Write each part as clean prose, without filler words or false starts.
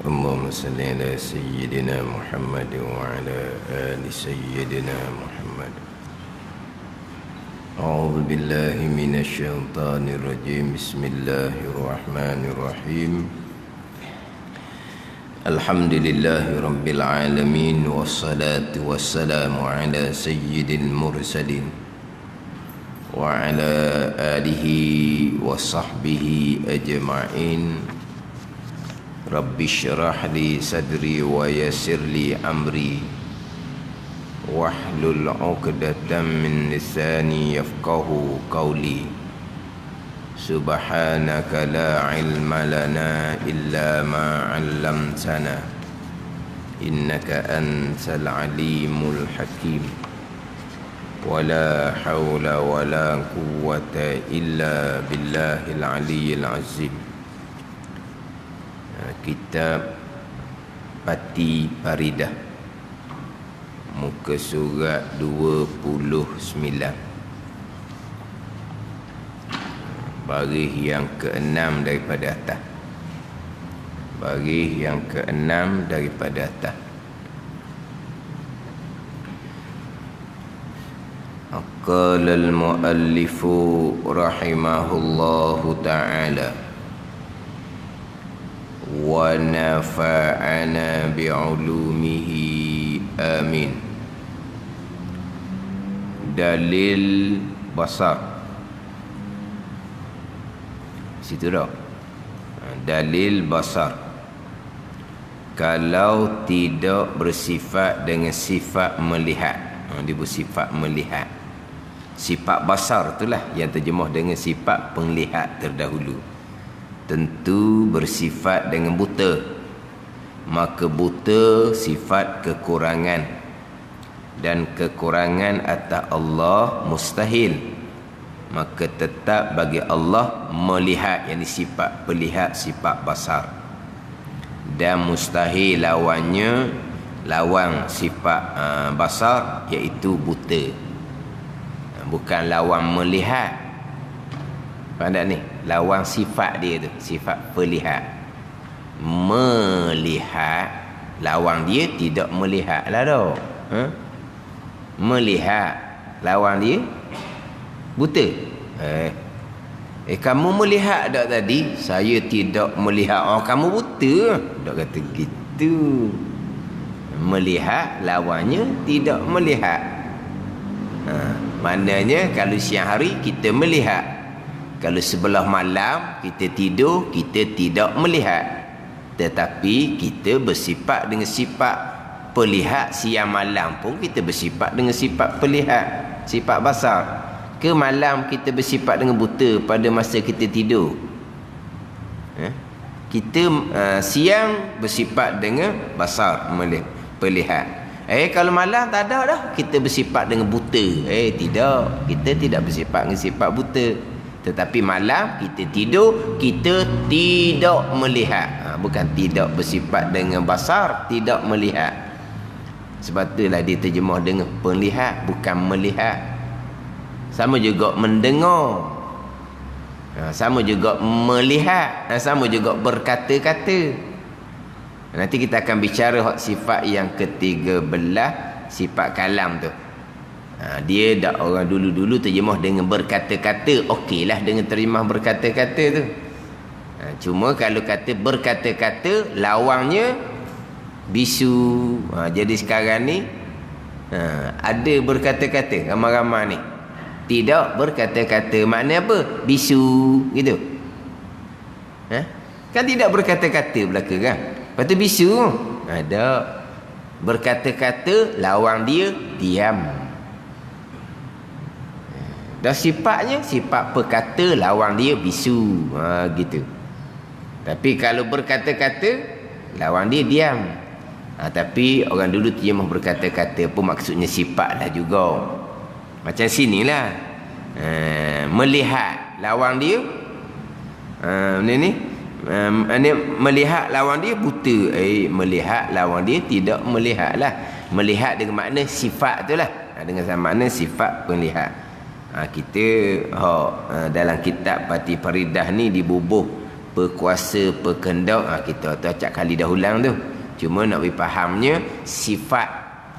اللهم صل على سيدنا محمد وعلى آل سيدنا محمد. أعوذ بالله من الشيطان الرجيم. بسم الله الرحمن الرحيم. الحمد لله رب العالمين، والصلاة والسلام على سيد المرسلين وعلى آله وصحبه أجمعين. رب اشرح لي صدري ويسر لي أمري واحلل عقدة من لساني يفقه قولي. سبحانك لا علم لنا إلا ما علمتنا إنك أنت العليم الحكيم. ولا حول ولا قوة إلا بالله العلي العظيم. Kitab Pati Paridah, muka surat 29, baris yang ke-6 daripada atas. Baris yang ke-6 daripada atas. Qala al-muallifu rahimahullahu ta'ala wa nafa'ana bi'ulumihi amin. Dalil basar. Situ dah. Dalil basar. Kalau tidak bersifat dengan sifat melihat. Dia bersifat melihat. Sifat basar itulah yang terjemah dengan sifat penglihat terdahulu. Tentu bersifat dengan buta. Maka buta sifat kekurangan, dan kekurangan atas Allah mustahil. Maka tetap bagi Allah melihat, yang sifat pelihat, sifat basar. Dan mustahil lawannya, lawan sifat basar, iaitu buta. Bukan lawan melihat. Faham tak ni? Lawan sifat dia tu, sifat pelihat. Melihat, lawan dia tidak melihat lah dah. Melihat, lawan dia buta. Kamu melihat tak tadi? Saya tidak melihat. Oh, kamu buta. Tak kata gitu. Melihat, lawannya tidak melihat. Maknanya kalau siang hari kita melihat, kalau sebelah malam kita tidur, kita tidak melihat. Tetapi kita bersifat dengan sifat pelihat. Siang malam pun kita bersifat dengan sifat pelihat, sifat basar. Ke malam kita bersifat dengan buta pada masa kita tidur. Kita siang bersifat dengan basar, pelihat. Kalau malam tak ada dah, kita bersifat dengan buta. Tidak, kita tidak bersifat dengan sifat buta. Tetapi malam kita tidur, kita tidak melihat. Bukan tidak bersifat dengan basar, tidak melihat. Sebab itulah dia terjemah dengan penlihat, bukan melihat. Sama juga mendengar, sama juga melihat, sama juga berkata-kata. Nanti kita akan bicara sifat yang ke-13, sifat kalam tu. Dia dah orang dulu-dulu terjemah dengan berkata-kata. Okeylah dengan terjemah berkata-kata tu. Cuma kalau kata berkata-kata, lawangnya bisu. Jadi sekarang ni ada berkata-kata ramai-ramai ni. Tidak berkata-kata. Maknanya apa? Bisu gitu. Kan tidak berkata-kata belaka kan? Lepas tu bisu. Ada berkata-kata, lawang dia diam. Dan sifatnya sifat perkata, lawan dia bisu. Gitu. Tapi kalau berkata-kata, lawan dia diam. Tapi orang dulu terjemah berkata-kata pun maksudnya sifat lah juga. Macam sinilah. Melihat, lawan dia ni melihat, lawan dia buta. Melihat, lawan dia tidak melihat lah. Melihat dengan makna sifat tu lah. Dengan makna sifat penlihat. Kita dalam kitab Pati Paridah ni dibubuh berkuasa, berkehendak. Kita tu acak kali dah ulang tu. Cuma nak fahamnya sifat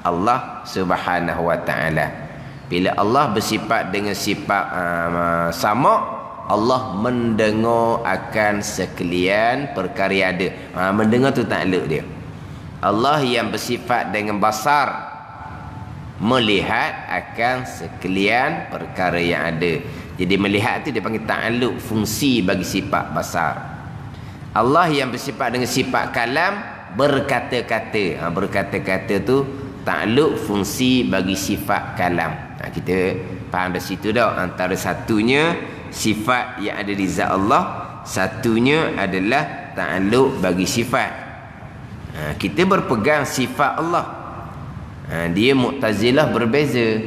Allah Subhanahu wa taala. Bila Allah bersifat dengan sifat sama, Allah mendengar akan sekalian perkara yang ada. Mendengar tu takluk dia. Allah yang bersifat dengan basar, melihat akan sekalian perkara yang ada. Jadi melihat tu dia panggil ta'alluq fungsi bagi sifat basar. Allah yang bersifat dengan sifat kalam, berkata-kata. Berkata-kata tu ta'alluq fungsi bagi sifat kalam. Kita faham dari situ dah. Antara satunya sifat yang ada di zat Allah, satunya adalah ta'alluq bagi sifat. Kita berpegang sifat Allah. Dia Mu'tazilah berbeza.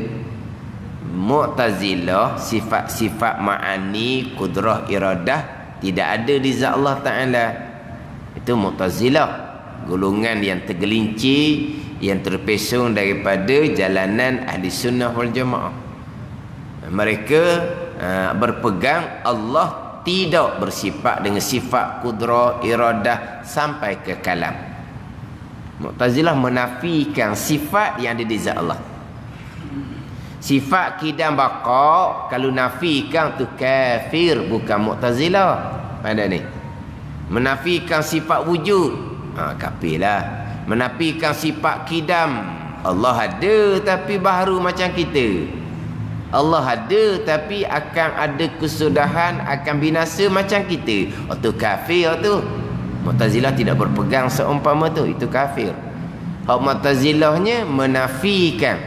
Mu'tazilah sifat-sifat ma'ani, kudrah, iradah tidak ada di zat Allah Ta'ala. Itu Mu'tazilah, golongan yang tergelincir, yang terpesong daripada jalanan ahli sunnah wal jamaah. Mereka berpegang Allah tidak bersifat dengan sifat kudrah, iradah sampai ke kalam. Mu'tazilah menafikan sifat yang ada di zat Allah. Sifat kidam baqa, kalau nafikan tu kafir, bukan Mu'tazilah. Pada ni menafikan sifat wujud, kafir lah. Menafikan sifat kidam, Allah ada tapi baru macam kita. Allah ada tapi akan ada kesudahan, akan binasa macam kita. Tu kafir tu. Mu'tazilah tidak berpegang seumpama tu, itu kafir. Hak Mu'tazilahnya menafikan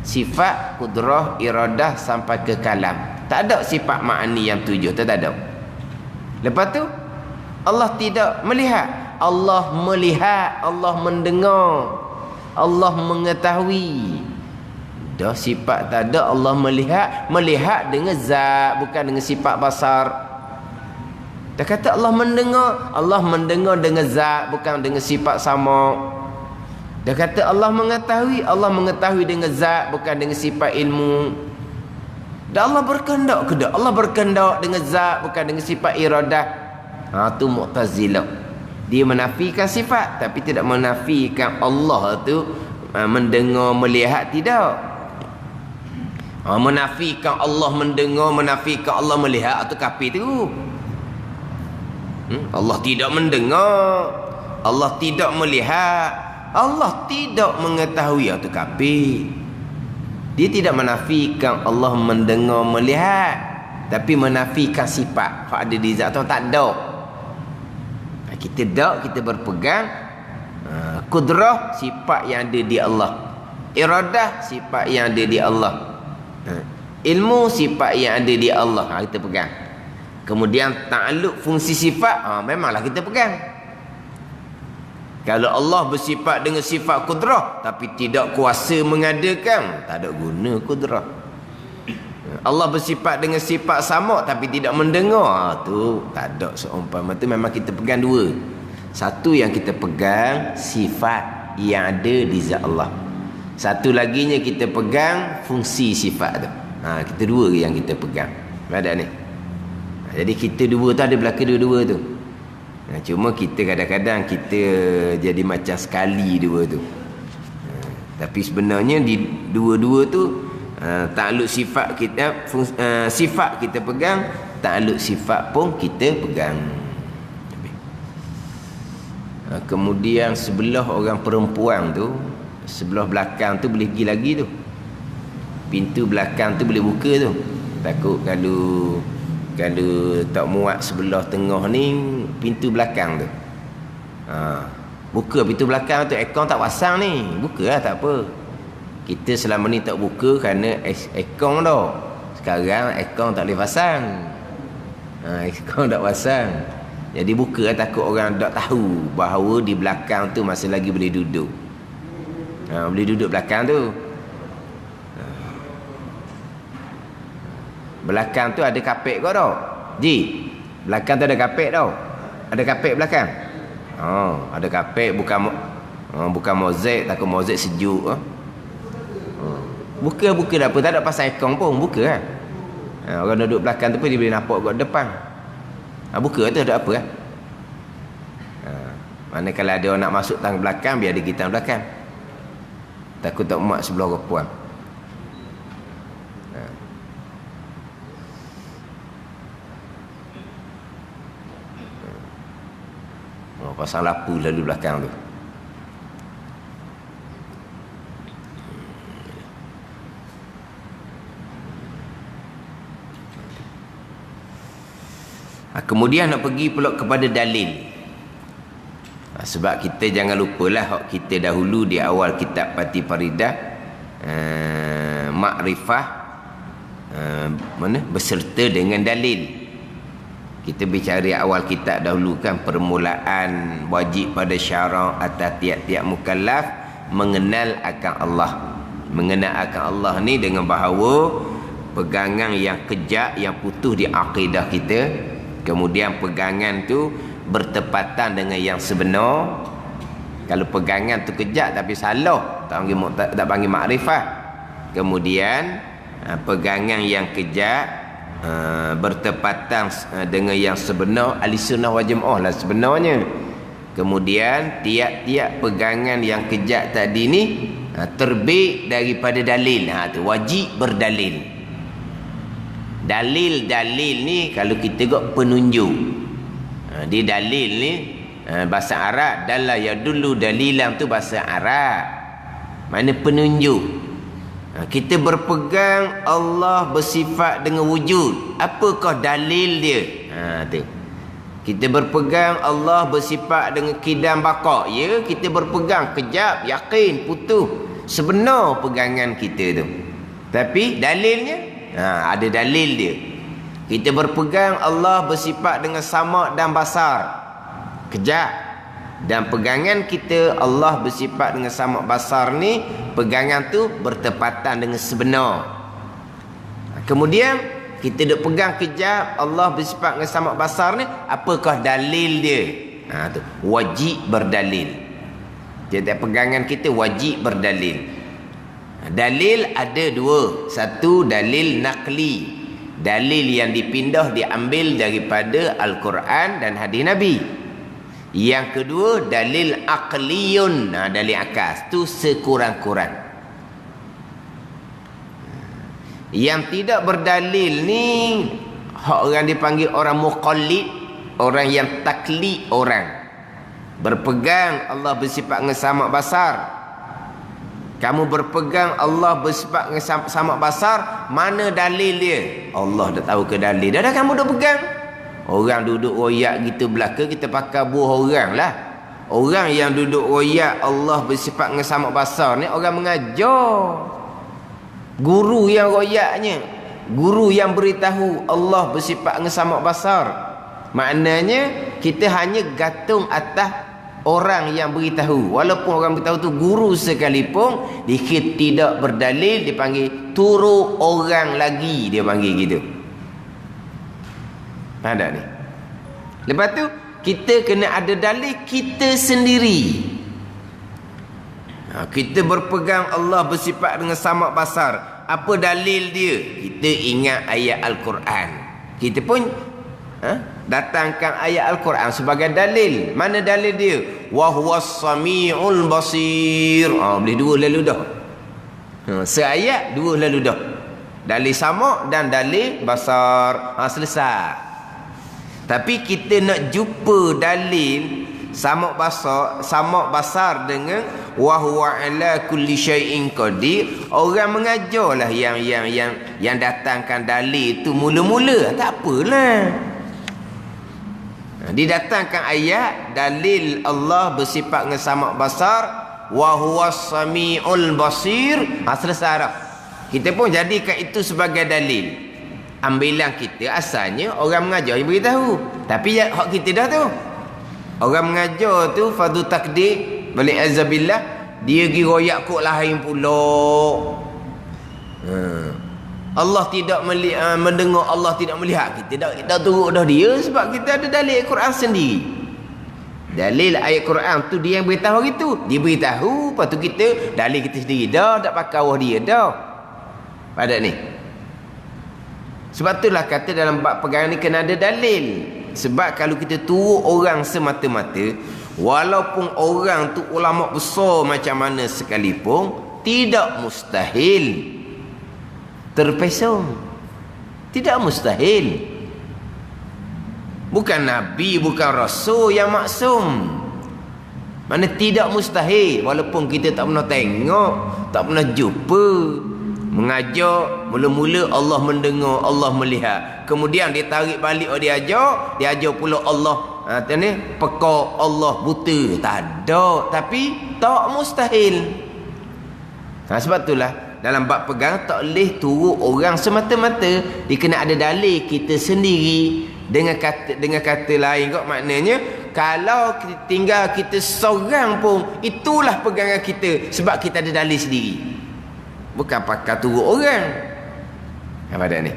sifat kudrah, iradah sampai ke kalam. Tak ada sifat ma'ani yang tujuh, tak ada. Lepas tu Allah tidak melihat. Allah melihat, Allah mendengar, Allah mengetahui. Dah sifat tak ada, Allah melihat. Melihat dengan zat, bukan dengan sifat basar. Dah kata Allah mendengar dengan zat, bukan dengan sifat sama. Dah kata Allah mengetahui dengan zat, bukan dengan sifat ilmu. Dan Allah berkehendak ke tak? Allah berkehendak dengan zat, bukan dengan sifat iradah. Tu Mu'tazilah. Dia menafikan sifat tapi tidak menafikan Allah tu mendengar, melihat, tidak. Menafikan Allah mendengar, menafikan Allah melihat, atau kafir tu. Allah tidak mendengar, Allah tidak melihat, Allah tidak mengetahui, atau kafir. Dia tidak menafikan Allah mendengar, melihat, tapi menafikan sifat hak ada di zat tu, tak ada. Kita berpegang kudrah, sifat yang ada di Allah. Iradah, sifat yang ada di Allah. Ilmu, sifat yang ada di Allah. Kita pegang. Kemudian ta'alluq fungsi sifat, memanglah kita pegang. Kalau Allah bersifat dengan sifat kudrah tapi tidak kuasa mengadakan, tak ada guna kudrah. Allah bersifat dengan sifat sama tapi tidak mendengar, tu tak ada seumpama tu. Memang kita pegang dua. Satu yang kita pegang sifat yang ada di zat Allah. Satu laginya kita pegang fungsi sifat tu. Kita dua yang kita pegang. Ada ni. Jadi kita dua tu ada belaka dua-dua tu. Cuma kita kadang-kadang kita jadi macam sekali dua tu. Tapi sebenarnya di dua-dua tu ta'alluq sifat kita, sifat kita pegang, ta'alluq sifat pun kita pegang. Kemudian sebelah orang perempuan tu, sebelah belakang tu boleh pergi lagi tu. Pintu belakang tu boleh buka tu. Takut kalau tak muat sebelah tengah ni, pintu belakang tu. Buka pintu belakang tu, aircon tak pasang ni. Buka lah, tak apa. Kita selama ni tak buka kerana aircon dah. Sekarang aircon tak boleh pasang. Aircon tak pasang. Jadi buka lah, takut orang tak tahu bahawa di belakang tu masih lagi boleh duduk. Boleh duduk belakang tu. Belakang tu ada kapek kau tau. Ji, belakang tu ada kapek tau. Ada kapek belakang. Ada kapek, bukan mozaik, takut mozaik sejuk. Buka dah apa, tak ada pasal aircon pun, buka lah. Orang duduk belakang tu pun dia boleh nampak kat depan. Buka tu ada apa lah. Mana kalau ada orang nak masuk tang belakang, biar dia pergi tang belakang. Takut tak mak sebelah orang puan. Pasang lampu lalu belakang tu. Kemudian nak pergi pula kepada dalil. Sebab kita jangan lupalah kita dahulu di awal kitab Fatih Faridah, makrifah berserta dengan dalil. Kita bicara awal kitab dahulu kan, permulaan wajib pada syarak atas tiap-tiap mukallaf mengenal akan Allah. Mengenal akan Allah ni dengan bahawa pegangan yang kejak, yang putus di akidah kita, kemudian pegangan tu bertepatan dengan yang sebenar. Kalau pegangan tu kejak tapi salah, tak panggil makrifah. Kemudian pegangan yang kejak bertepatan dengan yang sebenar, ahli sunnah wal jamaah lah sebenarnya. Kemudian tiap-tiap pegangan yang kejak tadi ni terbit daripada dalil. Tu wajib berdalil. Dalil ni kalau kita tengok penunjuk. Di dalil ni bahasa Arab, dalla yadullu dalilam tu bahasa Arab. Mana penunjuk. Kita berpegang Allah bersifat dengan wujud. Apakah dalil dia? Tu. Kita berpegang Allah bersifat dengan kidam baqa. Ya, kita berpegang kejap, yakin, putus. Sebenar pegangan kita tu. Tapi dalilnya, ada dalil dia. Kita berpegang Allah bersifat dengan sama' dan basar. Kejap. Dan pegangan kita Allah bersifat dengan sama' basar ni, pegangan tu bertepatan dengan sebenar. Kemudian kita duk pegang kejap Allah bersifat dengan sama' basar ni, apakah dalil dia? Tu wajib berdalil. Jadi pegangan kita wajib berdalil. Dalil ada dua. Satu dalil naqli, dalil yang dipindah diambil daripada Al-Quran dan hadis Nabi. Yang kedua dalil aqliyun, dalil akal. Tu sekurang-kurang. Yang tidak berdalil ni orang dipanggil orang muqallid, orang yang taklid orang. Berpegang Allah bersifat dengan sama' basar. Kamu berpegang Allah bersifat dengan sama' basar, mana dalil dia? Allah dah tahu ke dalil. Dah kamu dah pegang. Orang duduk royak gitu belaka, kita pakai buah orang lah. Orang yang duduk royak Allah bersifat dengan sama' basar ni orang mengajar. Guru yang royaknya, guru yang beritahu Allah bersifat dengan sama' basar. Maknanya kita hanya gantung atas orang yang beritahu. Walaupun orang beritahu tu guru sekalipun, dia tidak berdalil, dipanggil turu orang lagi, dia panggil gitu. Ada ni. Lepas tu kita kena ada dalil kita sendiri. Kita berpegang Allah bersifat dengan sama' basar. Apa dalil dia? Kita ingat ayat Al-Quran. Kita pun datangkan ayat Al-Quran sebagai dalil. Mana dalil dia? Wa huwas samiul basir. Boleh dua lalu dah. Seayat dua lalu dah. Dalil sama' dan dalil basar. Selesai. Tapi kita nak jumpa dalil sama' basar dengan wa huwa ala kulli syai'in qadir. Orang mengajarlah yang datangkan dalil tu mula-mula. Tak apalah. Didatangkan ayat dalil Allah bersifat dengan sama' basar, wa huwas samiul basir. Selesai dah. Kita pun jadikan itu sebagai dalil. Ambilan kita asalnya orang mengajar yang beritahu. Tapi hak kita dah tu. Orang mengajar tu fardu takdir, balik azabillah, dia pergi royak kok lain pula. Allah tidak mendengar, Allah tidak melihat. Kita dah turut dah dia sebab kita ada dalil Al-Quran sendiri. Dalil ayat Quran tu dia yang beritahu gitu. Dia beritahu, lepas tu kita dalil kita sendiri dah, tak pakai awah dia dah. Pada ni. Sebab itulah kata dalam bab pegangan ni kena ada dalil. Sebab kalau kita turut orang semata-mata, Walaupun orang tu ulama besar macam mana sekalipun, tidak mustahil terpesong. Tidak mustahil. Bukan Nabi, bukan Rasul yang maksum. Mana tidak mustahil. Walaupun kita tak pernah tengok, tak pernah jumpa. Mengajar, mula-mula Allah mendengar, Allah melihat. Kemudian dia tarik balik, dia ajar pula Allah. Ni pekak Allah buta. Tak ada. Tapi tak mustahil. Sebab itulah dalam bab pegang tak boleh turut orang semata-mata. Dia kena ada dalil kita sendiri. Dengan kata lain kok, maknanya kalau tinggal kita seorang pun, itulah pegangan kita, sebab kita ada dalil sendiri, bukan pakai turut orang. Apa dah ni?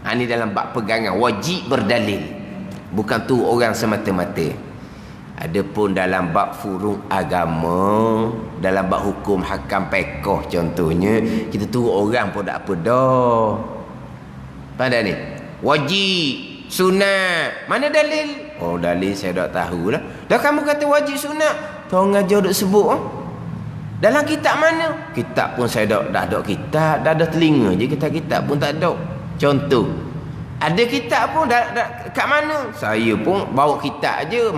Ini dalam bab pegangan wajib berdalil, bukan turut orang semata-mata. Adapun dalam bab furu' agama, dalam bab hukum hakam pekoh contohnya, kita turut orang pun tak apa dah. Pada ni wajib sunat, mana dalil? Oh, dalil saya tak tahu lah. Dah kamu kata wajib sunat, tuan ngajar duk sebut dalam kitab mana? Kitab pun saya dah ada kitab, dah ada telinga je, kitab pun tak ada. Contoh, ada kitab pun dah kat mana? Saya pun bawa kitab aje,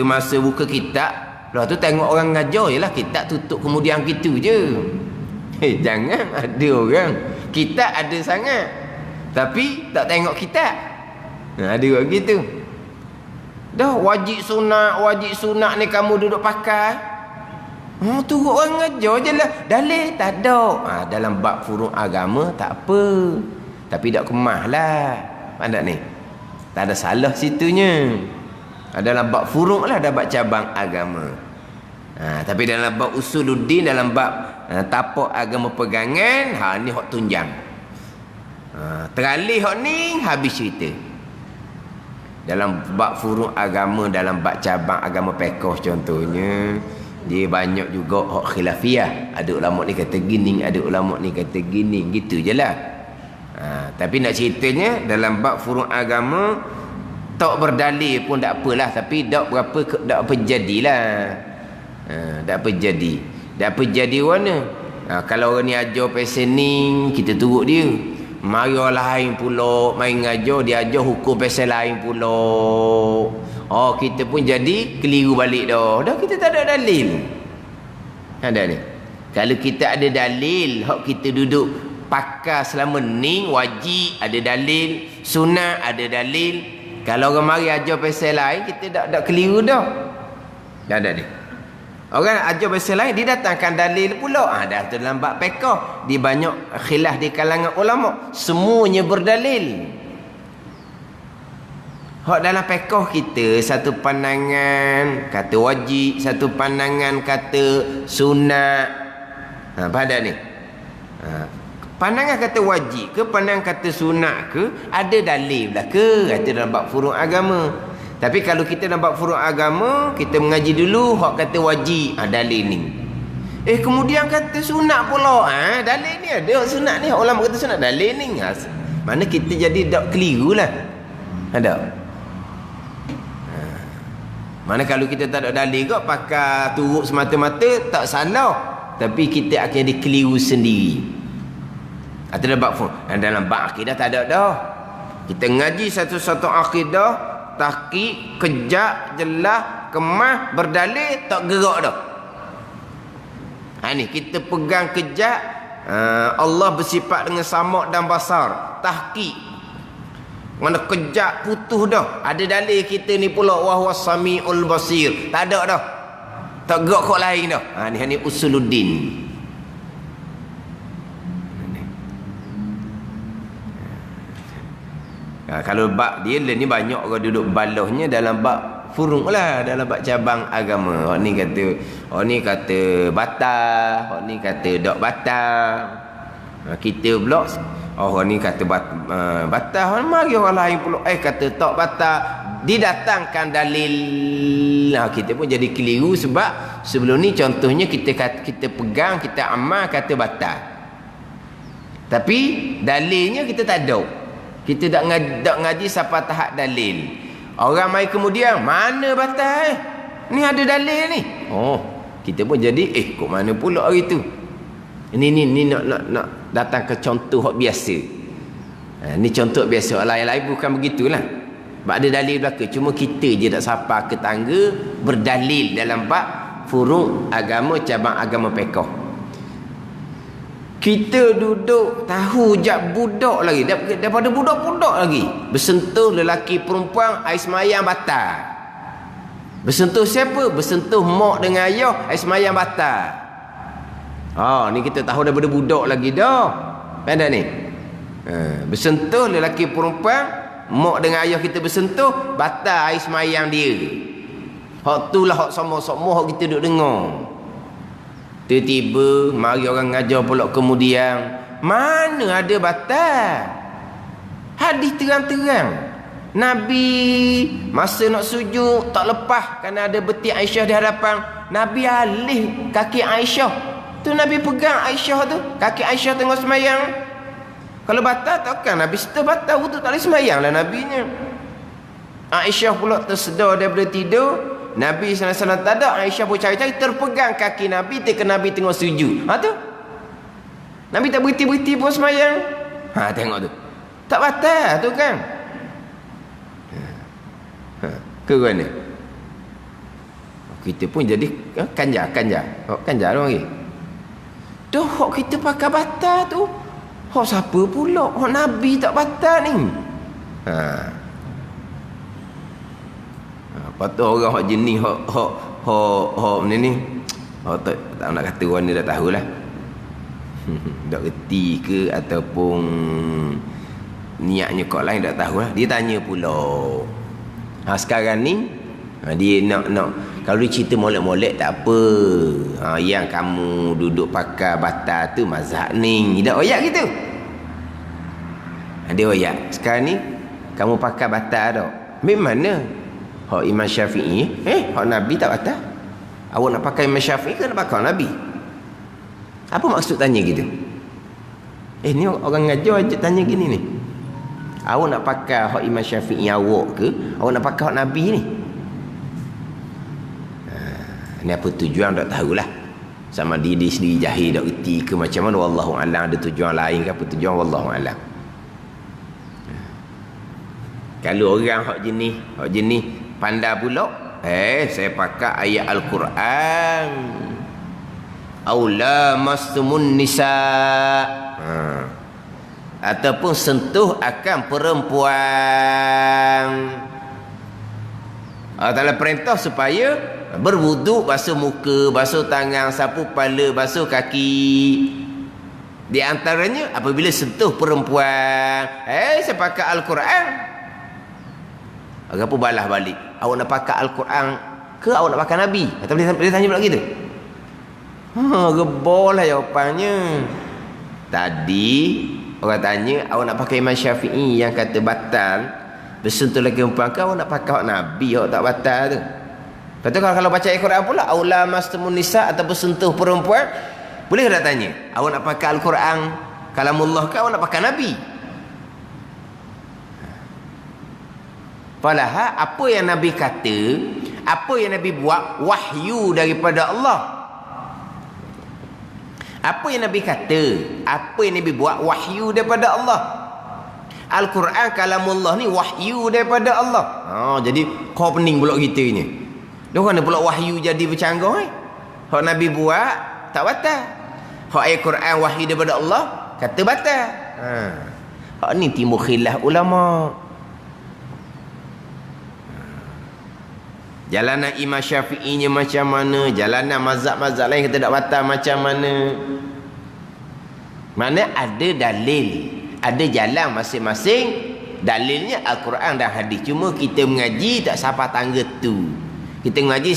masa buka kitab, lepas tu tengok orang ngajar je lah, kitab tutup kemudian gitu je. Jangan ada orang kitab ada sangat tapi tak tengok kitab. Ada juga gitu. Dah wajib sunat ni kamu duduk pakai. Turut orang ngajar je lah. Dalil tak ada. Dalam bab furu' agama tak apa. Tapi tak kemah lah. Pandang ni, tak ada salah situnya. Dalam bab furu' lah, ada bab cabang agama. Tapi dalam bab usuluddin, dalam bab tapak agama pegangan, ni hak tunjang. Teralih hak ni, habis cerita. Dalam bab furu' agama, dalam bab cabang agama pekoh contohnya, dia banyak juga hak khilafiyah. Ada ulama ni kata gini, ada ulama ni kata gini, gitu je lah. Tapi nak ceritanya dalam bab furu' agama tak berdalil pun tak apalah, tapi tak apa jadilah. Tak apa jadi mana. Kalau orang ni ajar pasal ni, kita turut dia. Mari orang lain pula main ngajar, dia ajar hukum pasal lain pula. Kita pun jadi keliru balik dah. Dah kita tak ada dalil. Ada ni. Kalau kita ada dalil, hak kita duduk pakai selama ni wajib ada dalil, sunat ada dalil. Kalau orang mari ajar pasal lain, kita tak keliru dah. Dah ada ni. Orang ajar pasal lain, dia datangkan dalil pula. Dah tu dalam bab pekoh, dia banyak khilaf di kalangan ulama, semuanya berdalil. Hak dalam pekoh kita, satu pandangan kata wajib, satu pandangan kata sunat. Pada ni, pandangan kata wajib ke, pandangan kata sunat ke, ada dalil lah ke, kata dalam bab furu' agama. Tapi kalau kita dalam bab furu' agama, kita mengaji dulu hak kata wajib, dalil ni. Kemudian kata sunat pula. Dalil ni ada, sunat ni ulama kata sunat, dalil ni. Mana kita jadi tak keliru lah. Ada. Mana kalau kita tak ada dalil kok, pakai turut semata-mata, tak salah. Tapi kita akan jadi keliru sendiri. Dalam bab furu'. Dalam bab akidah tak ada dah. Kita ngaji satu-satu akidah, tahqiq, kejak, jelas, kemah, berdalil, tak gerak dah. Ni kita pegang kejak, Allah bersifat dengan samak dan basar. Tahqiq, mana kejak putus dah. Ada dalil kita ni pula, wa huwas samiul basir. Tak ada dah. Tak gerak kok lain dah. Ni usuluddin. Kalau bab dia ni banyak orang duduk balahnya dalam bab furu' lah, dalam bab cabang agama. Orang ni kata batal, orang ni kata tak batal. Kita pula orang ni kata batal, mari orang lain pula kata tak batal. Didatangkan dalil. Kita pun jadi keliru sebab sebelum ni contohnya kita pegang, kita amal kata batal. Tapi dalilnya kita tak ada. Kita tak ngaji sampai tahap dalil. Orang mai kemudian, mana batal? Ni ada dalil ni. Oh, kita pun jadi kok mana pula hari tu. Ni nak datang ke contoh hak biasa. Ni contoh biasa. Lain-lain bukan begitulah. Sebab ada dalil belaka. Cuma kita je tak sapa ke tangga berdalil dalam bab furu' agama, cabang agama fiqh. Kita duduk tahu jak budak lagi, daripada budak-budak lagi bersentuh lelaki perempuan air semayang batal. Bersentuh siapa? Bersentuh mak dengan ayah air semayang batal. Ni kita tahu daripada budak lagi dah. Ada ni. Bersentuh lelaki perempuan, mak dengan ayah kita bersentuh, batal air semayang dia. Hak tu lah hak sama-sama hak kita duduk dengar. Tiba-tiba mari orang ngajar pula kemudian, mana ada batal? Hadis terang-terang. Nabi masa nak sujud tak lepas kerana ada betik Aisyah di hadapan. Nabi alih kaki Aisyah. Tu Nabi pegang Aisyah tu, kaki Aisyah tengah semayang. Kalau batal takkan Nabi setelah batal wudu tak boleh semayang lah Nabinya. Aisyah pula tersedar daripada tidur. Nabi SAW tak ada. Aisyah pun cari-cari, terpegang kaki Nabi ketika Nabi tengah sujud. Tu Nabi tak berhenti-berhenti pun semayang. Tengok tu, tak batal tu kan. Ke mana kita pun jadi kanjar orang lagi. Dah hak kita pakai batal tu, hak siapa pula? Hak Nabi tak batal ni. Patut orang hak jenis hak ni tak nak kata orang ni dah tahulah. Tak reti ke ataupun niatnya kau lain tak tahulah. Dia tanya pula. Sekarang ni dia nak kalau dia cerita molek-molek tak apa. Yang kamu duduk pakai batal tu mazhab ni. Tak oyak gitu. Dia oyak. Sekarang ni kamu pakai batal tak? Mana? Hak Imam Syafi'i, hak Nabi tak batal. Awak nak pakai Imam Syafi'i ke nak pakai Nabi? Apa maksud tanya gitu? Ni orang ngajar je tanya gini ni. Awak nak pakai hak Imam Syafi'i awak ke? Awak nak pakai hak Nabi ni? Ni apa tujuan tak tahulah. Sama dia sendiri jahil tak reti ke macam mana, wallahu alam. Ada tujuan lain ke apa tujuan, wallahu alam. Kalau orang hak jenis pandai pula, saya pakai ayat Al-Quran. Aula mastumun nisa. Ataupun sentuh akan perempuan. Allah Ta'ala perintah supaya berwuduk, basuh muka, basuh tangan, sapu kepala, basuh kaki. Di antaranya apabila sentuh perempuan, saya pakai Al-Quran. Apa balas balik? Awak nak pakai Al-Quran ke awak nak pakai Nabi? Atau dia tanya pula gitu. Gebol lah jawapannya. Tadi orang tanya awak nak pakai Imam Syafi'i yang kata batal bersentuh lagi perempuan ke awak nak pakai hak Nabi awak tak batal tu. Lepas tu kalau baca Al-Quran pula aula mastumun nisa atau bersentuh perempuan, boleh tak tanya awak nak pakai Al-Quran kalamullah ke awak nak pakai Nabi? Padahal apa yang Nabi kata, apa yang Nabi buat wahyu daripada Allah. Apa yang Nabi kata, apa yang Nabi buat wahyu daripada Allah. Al-Quran kalamullah ni wahyu daripada Allah. Jadi kau pening pula kita ni. Dia mana pula wahyu jadi bercanggah Hak Nabi buat tak batal. Hak Al-Quran wahyu daripada Allah kata batal. Hak ni timbul khilaf ulama. Jalanan Imam Syafi'inya macam mana, jalanan mazhab-mazhab lain kata tak batal macam mana. Mana ada dalil, ada jalan masing-masing. Dalilnya Al-Quran dan hadis. Cuma kita mengaji tak sampai tangga tu. Kita mengaji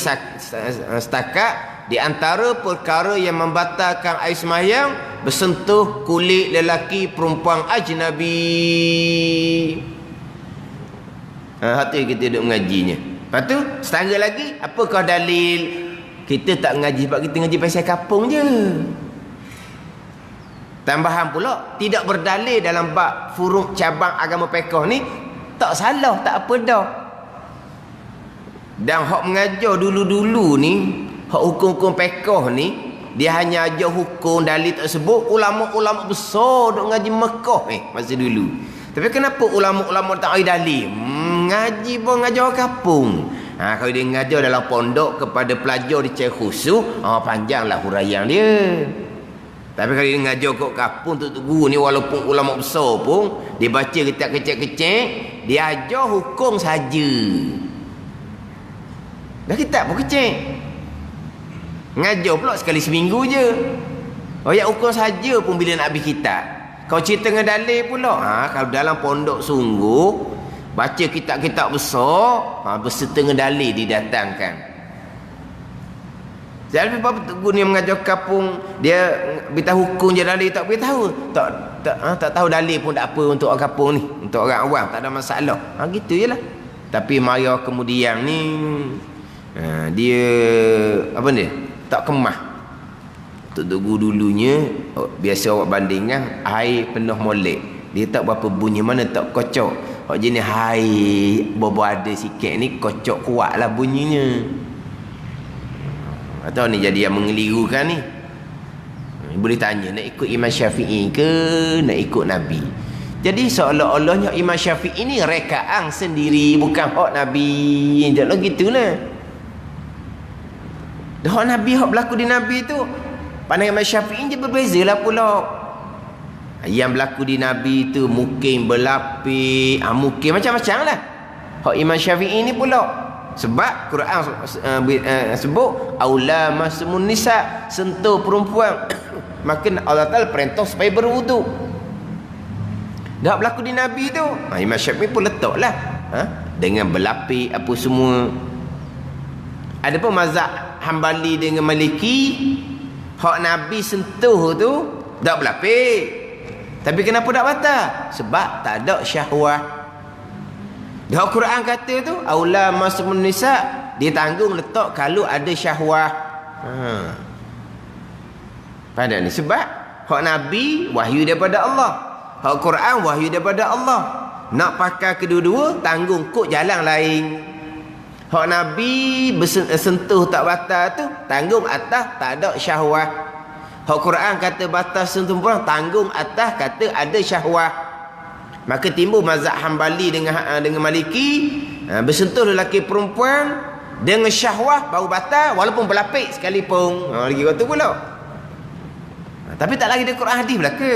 setakat di antara perkara yang membatalkan air semayang bersentuh kulit lelaki perempuan ajnabi. Hati kita duduk mengajinya. Lepas tu setengah lagi, apakah dalil? Kita tak mengaji sebab kita mengaji pasal kapung je. Tambahan pula, tidak berdalil dalam bab furu' cabang agama fiqh ni, tak salah, tak apa dah. Dan hak mengajar dulu-dulu ni, hak hukum-hukum fiqh ni, dia hanya ajar hukum dalil tersebut ulama-ulama besar duk ngaji Mekah masa dulu. Tapi kenapa ulama-ulama tak ada dalil? Ngaji pun ngajar kampung. Kalau dia ngajar dalam pondok kepada pelajar di cari khusus, panjanglah huraian dia. Tapi kalau dia ngajar kat kampung untuk guru ni, walaupun ulama besar pun, dia baca kitab kecil-kecil, dia ajar hukum saja. Dah kitab pun kecil. Ngajar pula sekali seminggu je. Ayat hukum saja pun bila nak habis kitab. Kau cerita dengan dalil pula. Kalau dalam pondok sungguh, baca kitab-kitab besar, berserta dengan dalil didatangkan. Jadi apa guru ni mengajar kampung, dia beritahu hukum je dalil tak beritahu. Tak tahu dalil pun tak apa untuk orang kampung ni, untuk orang awam tak ada masalah. Gitu jelah. Tapi maya kemudian ni dia apa ni? Tak kemah. Untuk guru dulunya biasa awak bandingkan air penuh molek. Dia tak berapa bunyi, mana tak kocok. Hak jenis air bobo ada sikit ni kocok kuatlah bunyinya. Atau ni jadi yang mengelirukan ni. Boleh tanya nak ikut Imam Syafi'i ke nak ikut Nabi. Jadi seolah-olahnya Imam Syafi'i ni rekaan sendiri, bukan hak Nabi. Janganlah gitulah. Hak Nabi, hak berlaku di Nabi tu, pandangan Imam Syafi'i je berbezalah pula. Yang berlaku di Nabi tu mungkin berlapis, mungkin macam-macam lah. Hak Imam Syafi'i ni pula, sebab Quran sebut aula masmun nisa, sentuh perempuan. Maka Allah Taala perintah supaya berwuduk. Dah berlaku di Nabi tu, Imam Syafi'i pun letaklah dengan berlapis apa semua. Ada pun mazhab Hambali dengan Maliki, hak Nabi sentuh tu tak berlapis. Tapi kenapa tak batal? Sebab tak ada syahwah. Dah Quran kata tu aula masmun nisa, dia tanggung letak kalau ada syahwah. Pada ni sebab hak Nabi wahyu daripada Allah, hak Quran wahyu daripada Allah. Nak pakai kedua-dua tanggung kok jalan lain. Hak Nabi sentuh tak batal tu tanggung atas tak ada syahwah. Hak Quran kata batas sentuh perempuan, tanggung atas kata ada syahwah. Maka timbul mazhab Hambali dengan Maliki, bersentuh lelaki perempuan dengan syahwah baru batal walaupun berlapis sekalipun. Lagi kata pula. Tapi tak lagi di Quran hadis belaka.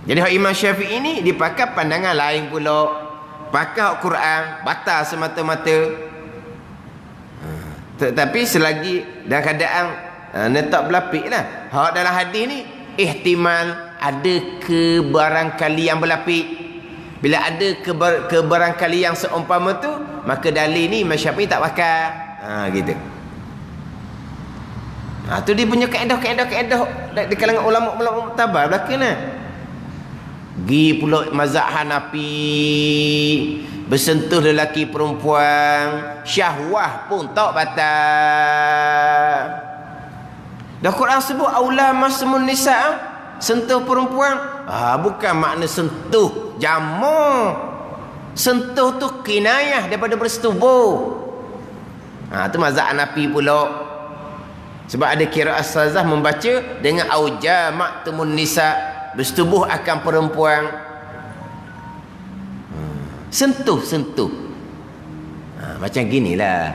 Jadi hak Imam Syafi'i ni dipakai pandangan lain pula. Pakai hak Quran batal semata-mata. Tetapi selagi dalam keadaan tak berlapis lah. Hak dalam hadis ni ihtimal ada kebarangkali yang berlapis. Bila ada kebarangkali yang seumpama tu, maka dalil ni Imam Syafi'i tak pakai. Gitu. Tu dia punya kaedah di kalangan ulama-ulama muktabar belakang lah. Gi pula mazhab Hanafi, bersentuh lelaki perempuan syahwah pun tak batal. Dah Quran sebut aula masmun nisa, sentuh perempuan, bukan makna sentuh jamak. Sentuh tu kinayah daripada bersetubuh. Tu mazhab Hanafi pula. Sebab ada qiraat Sazah membaca dengan auja maktumun nisa, bersetubuh akan perempuan. Sentuh. Macam ginilah.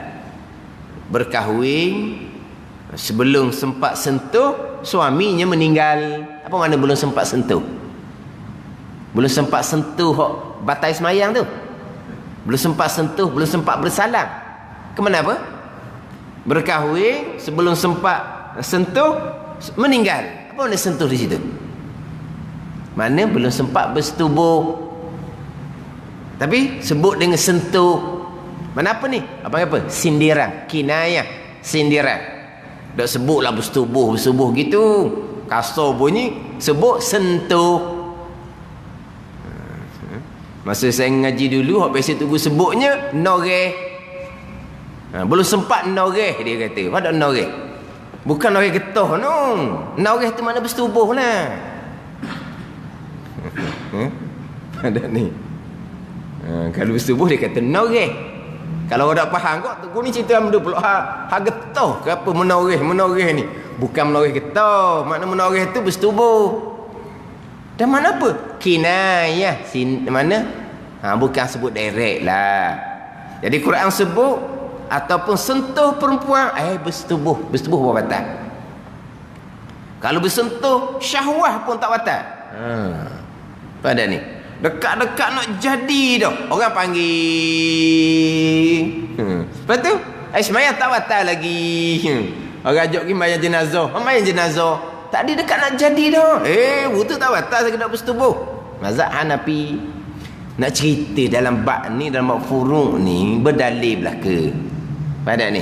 Berkahwin, sebelum sempat sentuh, suaminya meninggal. Apa makna belum sempat sentuh? Belum sempat sentuh batai semayang tu. Belum sempat sentuh, belum sempat bersalam. Kemana apa? Berkahwin, sebelum sempat sentuh, meninggal. Apa makna sentuh di situ? Mana belum sempat bersetubuh. Tapi sebut dengan sentuh. Mana apa ni? Apa? Sindiran, kinayah, sindiran. Tak sebutlah bersetubuh gitu. Kasar bunyi, sebut sentuh. Masa saya ngaji dulu, hak biasa tunggu sebutnya noreh. Belum sempat noreh dia kata. Apa noreh? Bukan noreh getah no. Noreh tu mana bersetubuh lah. Ada ni. Kalau bersetubuh dia kata noreh. Kalau orang tak faham kok, tu ni cerita benda pula ha getah ke apa menoreh ni. Bukan menoreh getah, makna menoreh tu bersetubuh. Dan mana apa? Kinayah mana? Bukan sebut direct lah. Jadi Quran sebut ataupun sentuh perempuan bersetubuh berapa batal. Kalau bersentuh syahwah pun tak batal. Pada ni dekat-dekat nak jadi dah orang panggil. Lepas tu sembahyang tak batal lagi. Orang ajak pergi sembahyang jenazah. Sembahyang jenazah tak ada dekat nak jadi dah. Betul tak batal sekedar bersetubuh. Mazhab Hanafi nak cerita dalam bab ni, dalam bab furu' ni berdalil belaka. Pada ni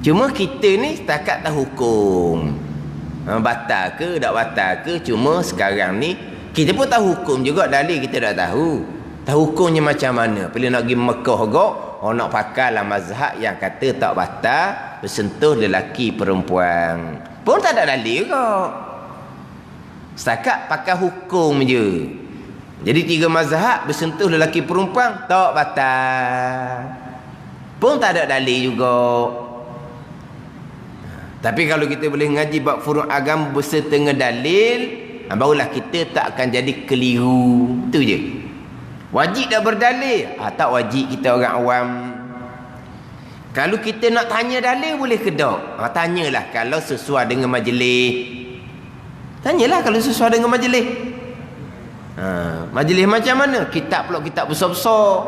cuma kita ni setakat tahu hukum, batal ke tak batal ke. Cuma sekarang ni kita pun tahu hukum juga, dalil kita dah tahu. Tahu hukumnya macam mana. Bila nak pergi Mekah gak, orang nak pakai lah mazhab yang kata tak batal bersentuh lelaki perempuan. Pun tak ada dalil kok. Setakat pakai hukum je. Jadi 3 mazhab bersentuh lelaki perempuan tak batal. Pun tak ada dalil juga. Tapi kalau kita boleh ngaji bab furu' agama berserta dengan dalil, barulah kita tak akan jadi keliru. Itu je. Wajib dah berdalil. Tak wajib kita orang awam. Kalau kita nak tanya dalil boleh ke tak? Tanyalah kalau sesuai dengan majlis. Tanyalah kalau sesuai dengan majlis. Majlis macam mana? Kitab pula kitab besar-besar.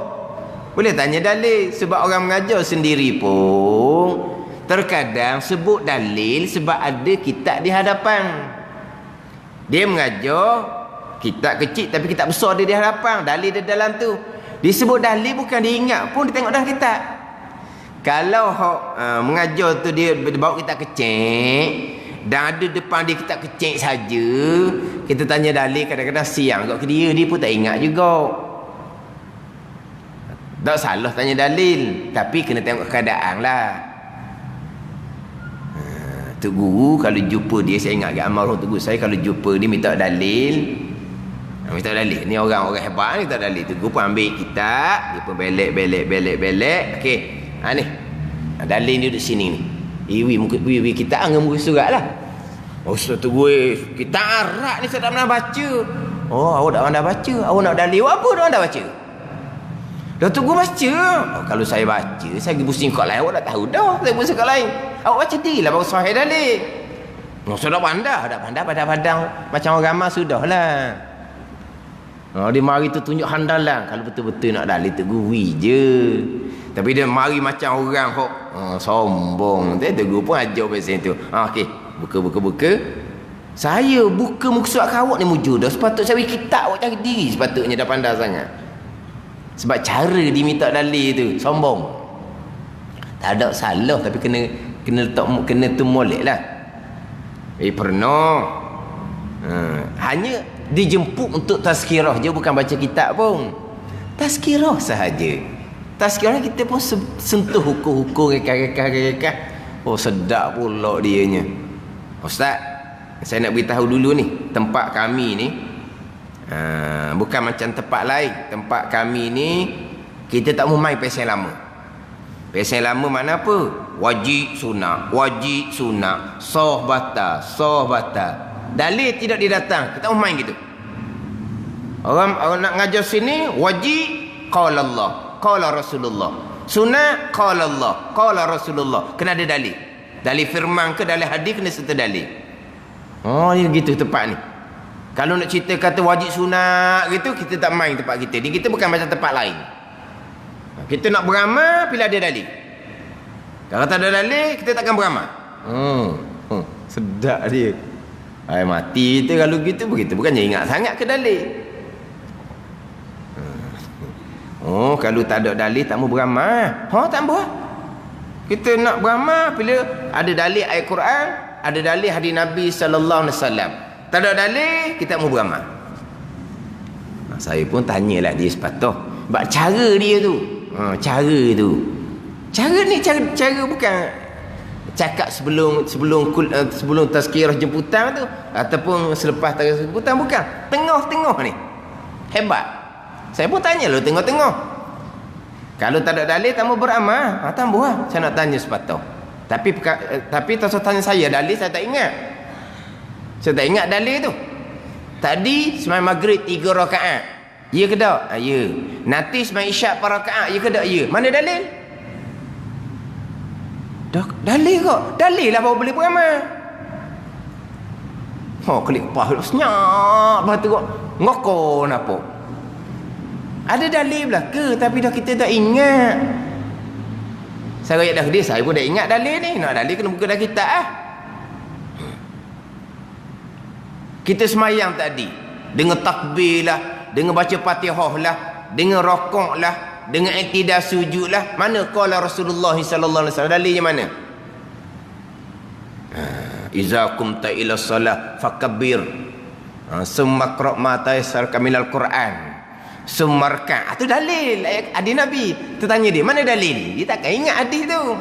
Boleh tanya dalil. Sebab orang mengajar sendiri pun terkadang sebut dalil sebab ada kitab di hadapan. Dia mengajar kitab kecil tapi kitab besar dia di hadapan, dalil dia dalam tu. Disebut dalil bukan dia ingat pun dia tengok dalam kitab. Kalau mengajar tu dia bawa kitab kecil dan ada depan dia kitab kecil saja, kita tanya dalil kadang-kadang siang kat dia pun tak ingat juga. Tak salah tanya dalil, tapi kena tengok keadaan lah. Tok Guru kalau jumpa dia, saya ingat almarhum Tok Guru saya kalau jumpa dia minta dalil. Minta dalil. Ni orang-orang hebat ni minta dalil. Tok Guru pun ambil kitab, dia pun belek. Okey. Ni. Dalil ni duduk sini ni. Iwi kitab dengan muka surat lah. Ustaz Tok Guru, kitab Arab ni saya tak pernah baca. Awak tak pernah baca. Awak nak dalil apa tak pernah baca? Dah Tok Guru baca. Kalau saya baca, saya pergi pusing kat lain, awak dah tahu dah. Saya pusing kat lain. Awak baca dirilah baru sahih dalil. Sudah pandang macam orang ramah sudahlah. Dia mari tu tunjuk handalan. Kalau betul-betul nak dalil Tok Guru je. Tapi dia mari macam orang kok sombong. Dia Tok Guru pun ajar pasal tu. Okey, buka. Saya buka muka surat kawak ni mujur dah. Sepatutnya saya kitab awak cari diri sepatutnya dah pandai sangat. Sebab cara dia minta dalil tu sombong. Tak ada salah tapi kena tu molek lah. Pernah hanya dijemput untuk tazkirah je, bukan baca kitab pun. Tazkirah sahaja. Tazkirah kita pun sentuh hukum-hukum rekah-rekah. Sedap pula dianya. Ustaz, saya nak beritahu dulu ni, tempat kami ni bukan macam tempat lain. Tempat kami ni kita tak mau main pesen lama. Pesen lama mana apa? Wajib sunat, sah batal. Dalil tidak didatang. Kita mau main gitu. Orang nak ngajar sini wajib qala Allah, qala Rasulullah. Sunat qala Allah, qala Rasulullah. Kena ada dalil. Dalil firman ke dalil hadis kena serta dalil. Ni gitu tempat ni. Kalau nak cerita kata wajib sunat gitu, kita tak main tempat kita. Ni kita bukan macam tempat lain. Kita nak beramal bila ada dalil. Kalau tak ada dalil, kita takkan beramal. Sedap dia. Mati kita kalau gitu begitu. Bukannya ingat sangat ke dalil. Kalau tak ada dalil tak mau beramal. Tak mau. Kita nak beramal bila ada dalil ayat Quran, ada dalil hadis Nabi sallallahu alaihi wasallam. Tak ada dalil, kita mau beramal. Saya pun tanyalah dia sepatah. Sebab cara dia tu. Cara ni cara bukan cakap sebelum tazkirah jemputan tu ataupun selepas tazkirah jemputan, bukan. Tengah-tengah ni. Hebat. Saya pun tanya lo tengok-tengok. Kalau tak ada dalil, tak mau beramal. Tambah lah. Saya nak tanya sepatah. Tapi tak tanya saya dalil, saya tak ingat. Saya tak ingat dalil tu. Tadi sembahyang maghrib 3 rakaat. Ya ke tak? Ya. Nanti sembahyang isyak 4 rakaat. Ya ke tak? Ya. Mana dalil? Dalil kok. Dalil lah baru boleh beramal. Klik kepala senyap. Lepas tu kok ngokon apa? Ada dalil lah ke? Tapi dah kita dah ingat. Saya rakyat dah dia, saya pun dah ingat dalil ni. Nak dalil kena buka dah kita Kita semayang tadi dengan takbir lah, dengan baca Fatihah lah, dengan rokok lah, dengan i'tidal sujud lah. Mana qala Rasulullah sallallahu alaihi wasallam? Dalilnya mana? Iza qumta ila salah fakabbir. Summa qra' ma tayassara minal Quran. Sumarkan. Itu dalil hadis Nabi. Tertanya dia, mana dalil? Dia takkan ingat hadis tu.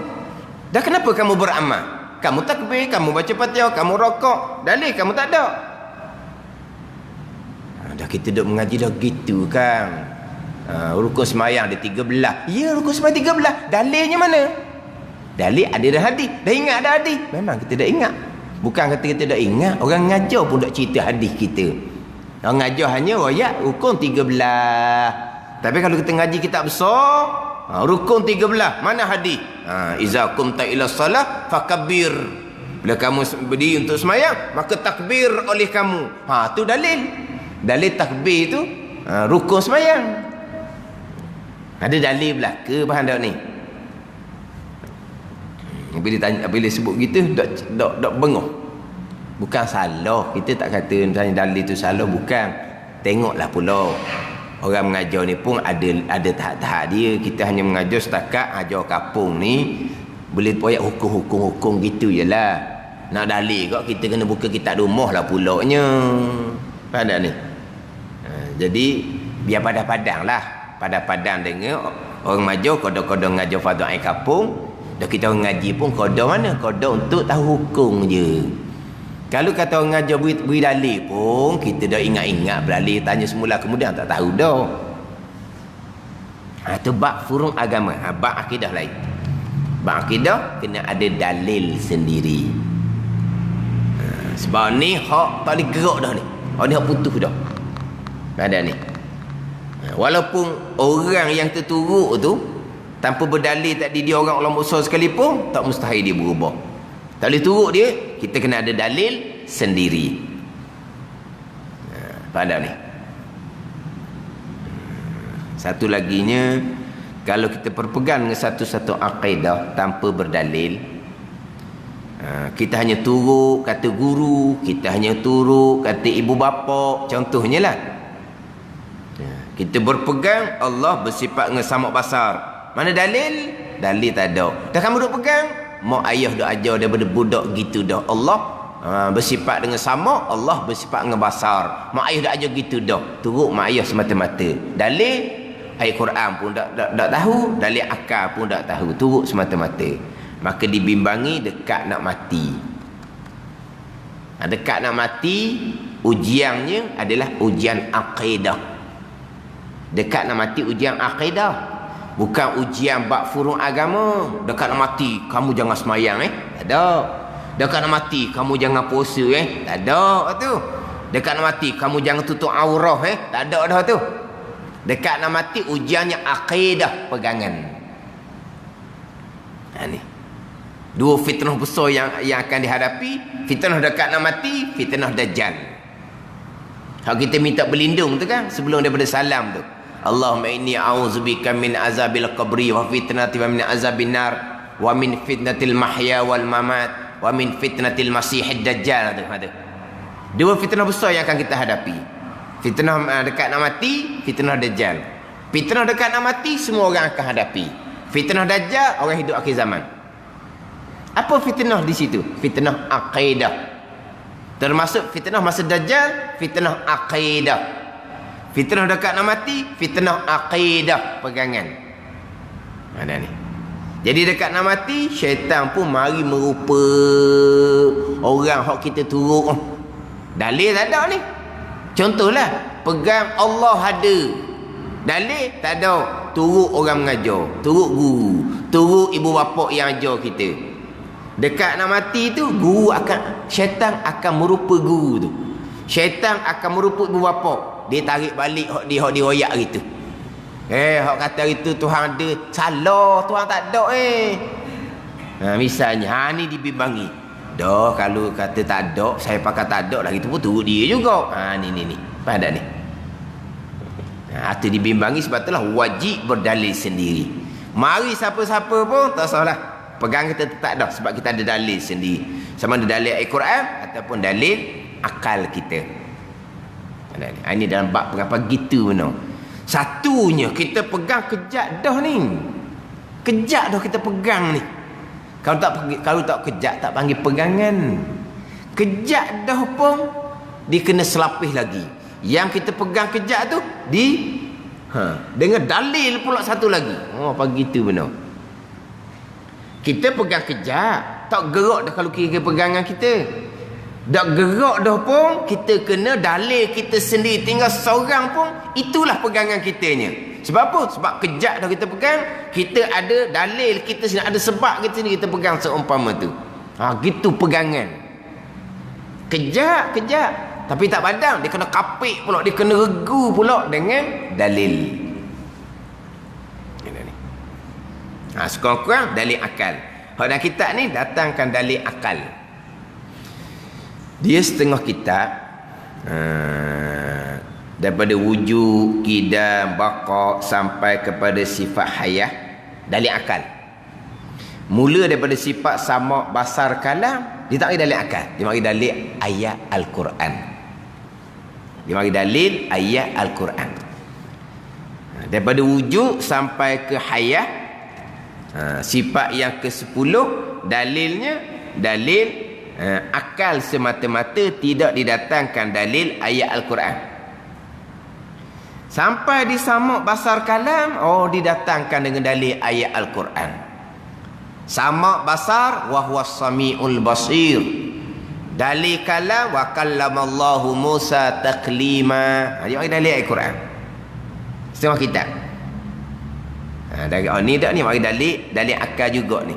Dah kenapa kamu beramal? Kamu takbir, kamu baca Fatihah, kamu rokok. Dalil kamu tak ada. Dah kita duk mengaji dah gitu kan. Rukun semayang ada 13. Ya, rukun semayang 13. Dalilnya mana? Dalil ada dah hadis. Dah ingat ada hadis. Memang kita dah ingat. Bukan kata kita dah ingat. Orang ngajar pun dah cerita hadis kita. Orang ngajar hanya ayat rukun 13. Tapi kalau kita ngaji kitab besar, rukun 13, mana hadis? Iza qumta ila salah fakabbir. Bila kamu berdiri untuk semayang, maka takbir oleh kamu. Tu dalil. Dalil takbir tu rukun semayang. Ada dalil belaka bahan dak ni. Bila sebut gitu dak bengong. Bukan salah, kita tak kata misalnya dalil tu salah, bukan. Tengoklah pula orang mengajar ni pun ada tahap-tahap dia. Kita hanya mengajar setakat ajar kapung ni boleh poyak hukum gitu je lah. Nak dalil kok kita kena buka kitab rumah lah pulaknya. Faham tak ni? Jadi biar padang-padang lah. Padang-padang dengar orang mengajar kodok-kodok mengajar fardu ain kapung. Dah kita orang ngaji pun kodok mana? Kodok untuk tahu hukum je. Kalau kata orang ngajar beri dalil pun, kita dah ingat-ingat beralih, tanya semula, kemudian tak tahu dah. Itu bab furung agama. Bab akidah lain. Bab akidah kena ada dalil sendiri. Sebab ni hak tak boleh gerak dah ni. Ni hak putus dah. Ada ni. Walaupun orang yang terturuk tu tanpa berdalil tadi dia orang ulama besar sekalipun, tak mustahil dia berubah. Tak boleh turut dia, kita kena ada dalil sendiri. Pada ni. Satu laginya, kalau kita berpegang dengan satu-satu akidah tanpa berdalil, kita hanya turut kata guru, kita hanya turut kata ibu bapa, contohnya lah. Kita berpegang Allah bersifat dengan sama basar. Mana dalil? Dalil tak ada. Dah kamu duk pegang, mak ayah dah ajar daripada budak gitu dah. Allah bersifat dengan sama, Allah bersifat dengan basar. Mak ayah dah ajar gitu dah. Turut mak ayah semata-mata. Dalil ayat Quran pun tak tahu, dalil akal pun tak tahu, turut semata-mata. Maka dibimbangi dekat nak mati. Dekat nak mati, ujiannya adalah ujian akidah. Dekat nak mati ujian akidah. Bukan ujian bab furung agama. Dekat nak mati, kamu jangan semayang tak ada. Dekat nak mati, kamu jangan puasa tak ada tu. Dekat nak mati, kamu jangan tutup aurah tak ada dah tu. Dekat nak mati, ujiannya akidah pegangan. Ni dua fitnah besar yang akan dihadapi. Fitnah dekat nak mati, fitnah dajjal. Kalau kita minta berlindung tu kan, sebelum daripada salam tu, Allahumma inni a'udzubika min azabil qabri wa fitnati wa min azabin nar wa min fitnatil mahya wal mamat wa min fitnatil masihid dajjal. Dua fitnah besar yang akan kita hadapi. Fitnah dekat nak mati, fitnah dajjal. Fitnah dekat nak mati semua orang akan hadapi. Fitnah dajjal orang hidup akhir zaman. Apa fitnah di situ? Fitnah akidah. Termasuk fitnah masa dajjal, fitnah akidah. Fitnah dekat nak mati, fitnah akidah pegangan. Ada ni. Jadi dekat nak mati, syaitan pun mari merupa orang hak kita turut. Dalil tak ada ni. Contohlah, pegang Allah ada. Dalil tak ada. Turut orang mengajar, turut guru, turut ibu bapa yang ajar kita. Dekat nak mati tu, syaitan akan merupa guru tu. Syaitan akan merupa ibu bapa. Dia tarik balik hak dia royak gitu. Hak kata itu Tuhan ada, salah, Tuhan tak ada misalnya ni dibimbangi. Dah kalau kata tak ada, saya pakai tak ada lagi tu pun turut dia juga. Ni pada ni. Atau dibimbangi sebab itulah wajib berdalil sendiri. Mari siapa-siapa pun tak salah. Pegang kita tak dah sebab kita ada dalil sendiri. Sama ada dalil Al-Quran ataupun dalil akal kita. Ini dalam bab berapa gitu benar. Satunya kita pegang kejap dah ni. Kejap dah kita pegang ni. Kalau tak kejap tak panggil pegangan. Kejap dah pun dia kena selapih lagi. Yang kita pegang kejap tu dengan dalil pula satu lagi. Pagi tu benar. Kita pegang kejap, tak gerak dah kalau kira pegangan kita. Tak gerak dah pun kita kena dalil kita sendiri. Tinggal seorang pun itulah pegangan kitanya. Sebab apa? Sebab kejap dah kita pegang, kita ada dalil kita sendiri, ada sebab kita sendiri kita pegang seumpama tu. Gitu pegangan. Kejap. Tapi tak padam, dia kena kapik pula, dia kena regu pula dengan dalil. Sekurang-kurang dalil akal. Hak dalam kitab ni datangkan dalil akal. Dia setengah kitab daripada wujud, qidam, baqa sampai kepada sifat hayah, dalil akal. Mula daripada sifat sama, basar, kalam, dia tak bagi dalil akal, dia bagi dalil ayat Al-Quran. Dia bagi dalil ayat Al-Quran. Daripada wujud sampai ke hayah, sifat yang ke-10, dalilnya dalil akal semata-mata, tidak didatangkan dalil ayat Al-Quran. Sampai di sama, basar, kalam, didatangkan dengan dalil ayat Al-Quran. Sama, basar, wa huwas samiul basir. Dalil kalam, wa kallamallahu Musa taklima. Dia bagi dalil Al-Quran. Setengah kitab. Ni tak ni bagi dalil akal juga ni.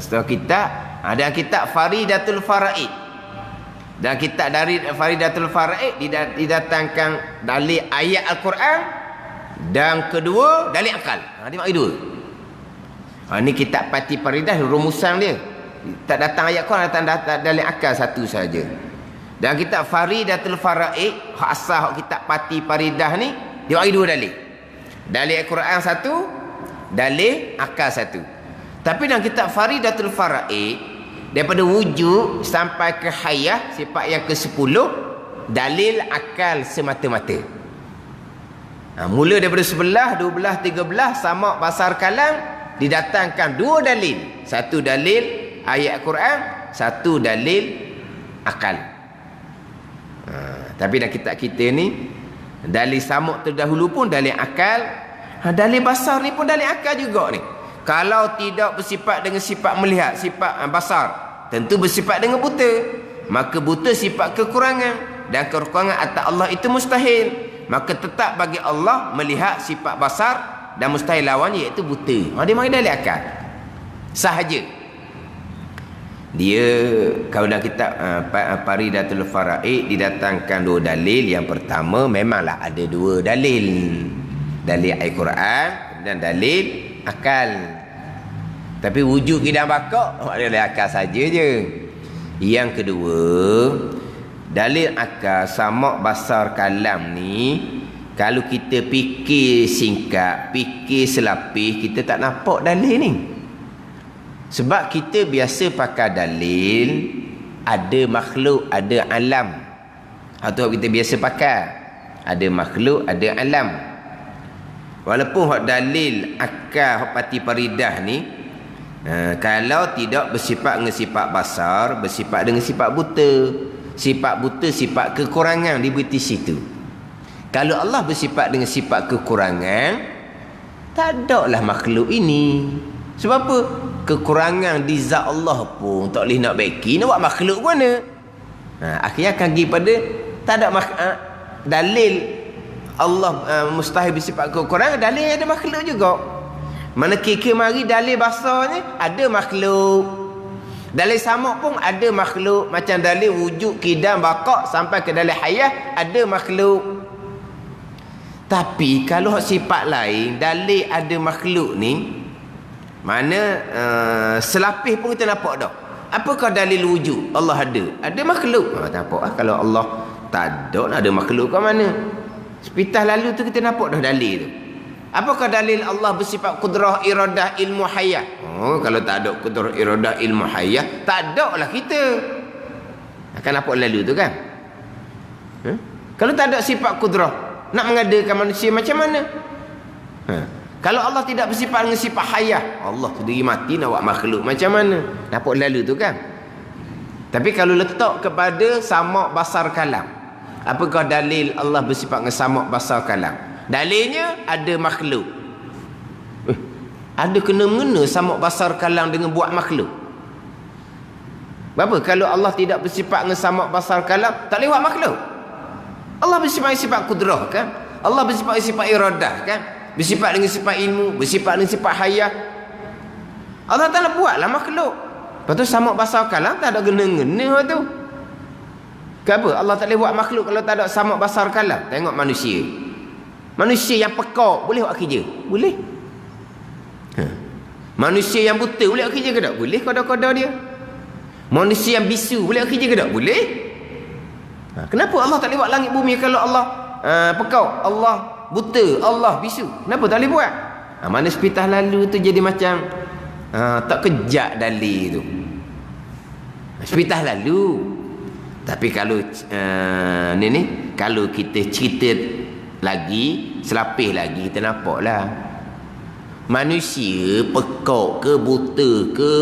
Setengah kitab. Ada kitab Faridatul Faraid. Dan kitab dari Faridatul Faraid didatangkan dalil ayat Al-Quran, dan kedua dalil akal. Dia bagi dua. Ni kitab Pati Faridah, rumusan dia. Tak datang ayat Quran, datang dalil akal satu saja. Dan kitab Faridatul Faraid, asal kitab Pati Faridah ni, dia bagi dua dalil. Dalil Al-Quran satu, dalil akal satu. Tapi dalam kitab Faridatul Faraid, daripada wujud sampai ke hayah, sifat yang ke-10, dalil akal semata-mata. Mula daripada 11, 12, 13, sama, basar, kalam, didatangkan dua dalil. Satu dalil ayat Al-Quran, satu dalil akal. Tapi dalam kitab kita ni, dalil samuk terdahulu pun dalil akal, dalil basar ni pun dalil akal juga ni. Kalau tidak bersifat dengan sifat melihat, sifat basar, tentu bersifat dengan buta. Maka buta sifat kekurangan, dan kekurangan atas Allah itu mustahil. Maka tetap bagi Allah melihat sifat basar, dan mustahil lawan iaitu buta. Dia mari dalil akal sahaja. Dia kalau dalam kitab Faridatul Faraid didatangkan dua dalil. Yang pertama memanglah ada dua dalil, dalil Al-Quran dan dalil akal. Tapi wujud kita bakak dalil akal saja je. Yang kedua, dalil akal sama, basar, kalam ni, kalau kita fikir singkat, fikir selapis, kita tak nampak dalil ni. Sebab kita biasa pakai dalil ada makhluk, ada alam. Atau kita biasa pakai ada makhluk, ada alam. Walaupun hak dalil akal, hak Pati Faridah ni, kalau tidak bersifat dengan sifat basar, bersifat dengan sifat buta. Sifat buta, sifat kekurangan diberi di situ. Kalau Allah bersifat dengan sifat kekurangan, tak ada lah makhluk ini. Sebab apa? Kekurangan di zat Allah pun tak boleh nak baiki, nak buat makhluk mana? Akhirnya akan pergi pada tak ada dalil Allah mustahil bersifat kekurangan, dalil ada makhluk juga. Mana kira mari dalil bahasanya ada makhluk. Dalil sama pun ada makhluk. Macam dalil wujud, kidam, baqa' sampai ke dalil hayah ada makhluk. Tapi kalau sifat lain dalil ada makhluk ni, mana selapis pun kita nampak dah. Apakah dalil wujud? Allah ada. Ada makhluk. Nampak kalau Allah tak ada makhluk kat mana? Sepitah lalu tu kita nampak dah dalil tu. Apakah dalil Allah bersifat kudrah, iradah, ilmu hayah? Kalau tak ada kudrah, iradah, ilmu hayah, tak ada lah kita. Akan nampak lalu tu kan? Kalau tak ada sifat kudrah, nak mengadakan manusia macam mana? Kalau Allah tidak bersifat dengan sifat hayah, Allah sendiri mati nak buat makhluk macam mana? Nampak lalu tu kan? Tapi kalau letak kepada samak basar kalam, apakah dalil Allah bersifat dengan samak basar kalam? Dalilnya ada makhluk. Ada kena-mengena samak basar kalam dengan buat makhluk. Berapa? Kalau Allah tidak bersifat dengan samak basar kalam, tak boleh buat makhluk. Allah bersifat dengan sifat kudrah kan? Allah bersifat dengan sifat iradah kan? Bersifat dengan sifat ilmu, bersifat dengan sifat hayah. Allah Ta'ala buatlah makhluk. Lepas tu samak basar kalam tak ada gena-gena tu. Kenapa? Allah tak boleh buat makhluk kalau tak ada samak basar kalam. Tengok manusia. Manusia yang pekak boleh buat kerja? Boleh. Manusia yang buta boleh buat kerja ke tak? Boleh koda-koda dia. Manusia yang bisu boleh buat kerja ke tak? Boleh. Kenapa Allah tak boleh buat langit bumi kalau Allah pekak, Allah buta, Allah bisu? Kenapa tak boleh buat? Mana sepitah lalu tu jadi macam tak kejak dalil tu. Sepitah lalu. Tapi kalau ni kalau kita cerita lagi, selapis lagi, kita nampaklah manusia pekak ke, buta ke,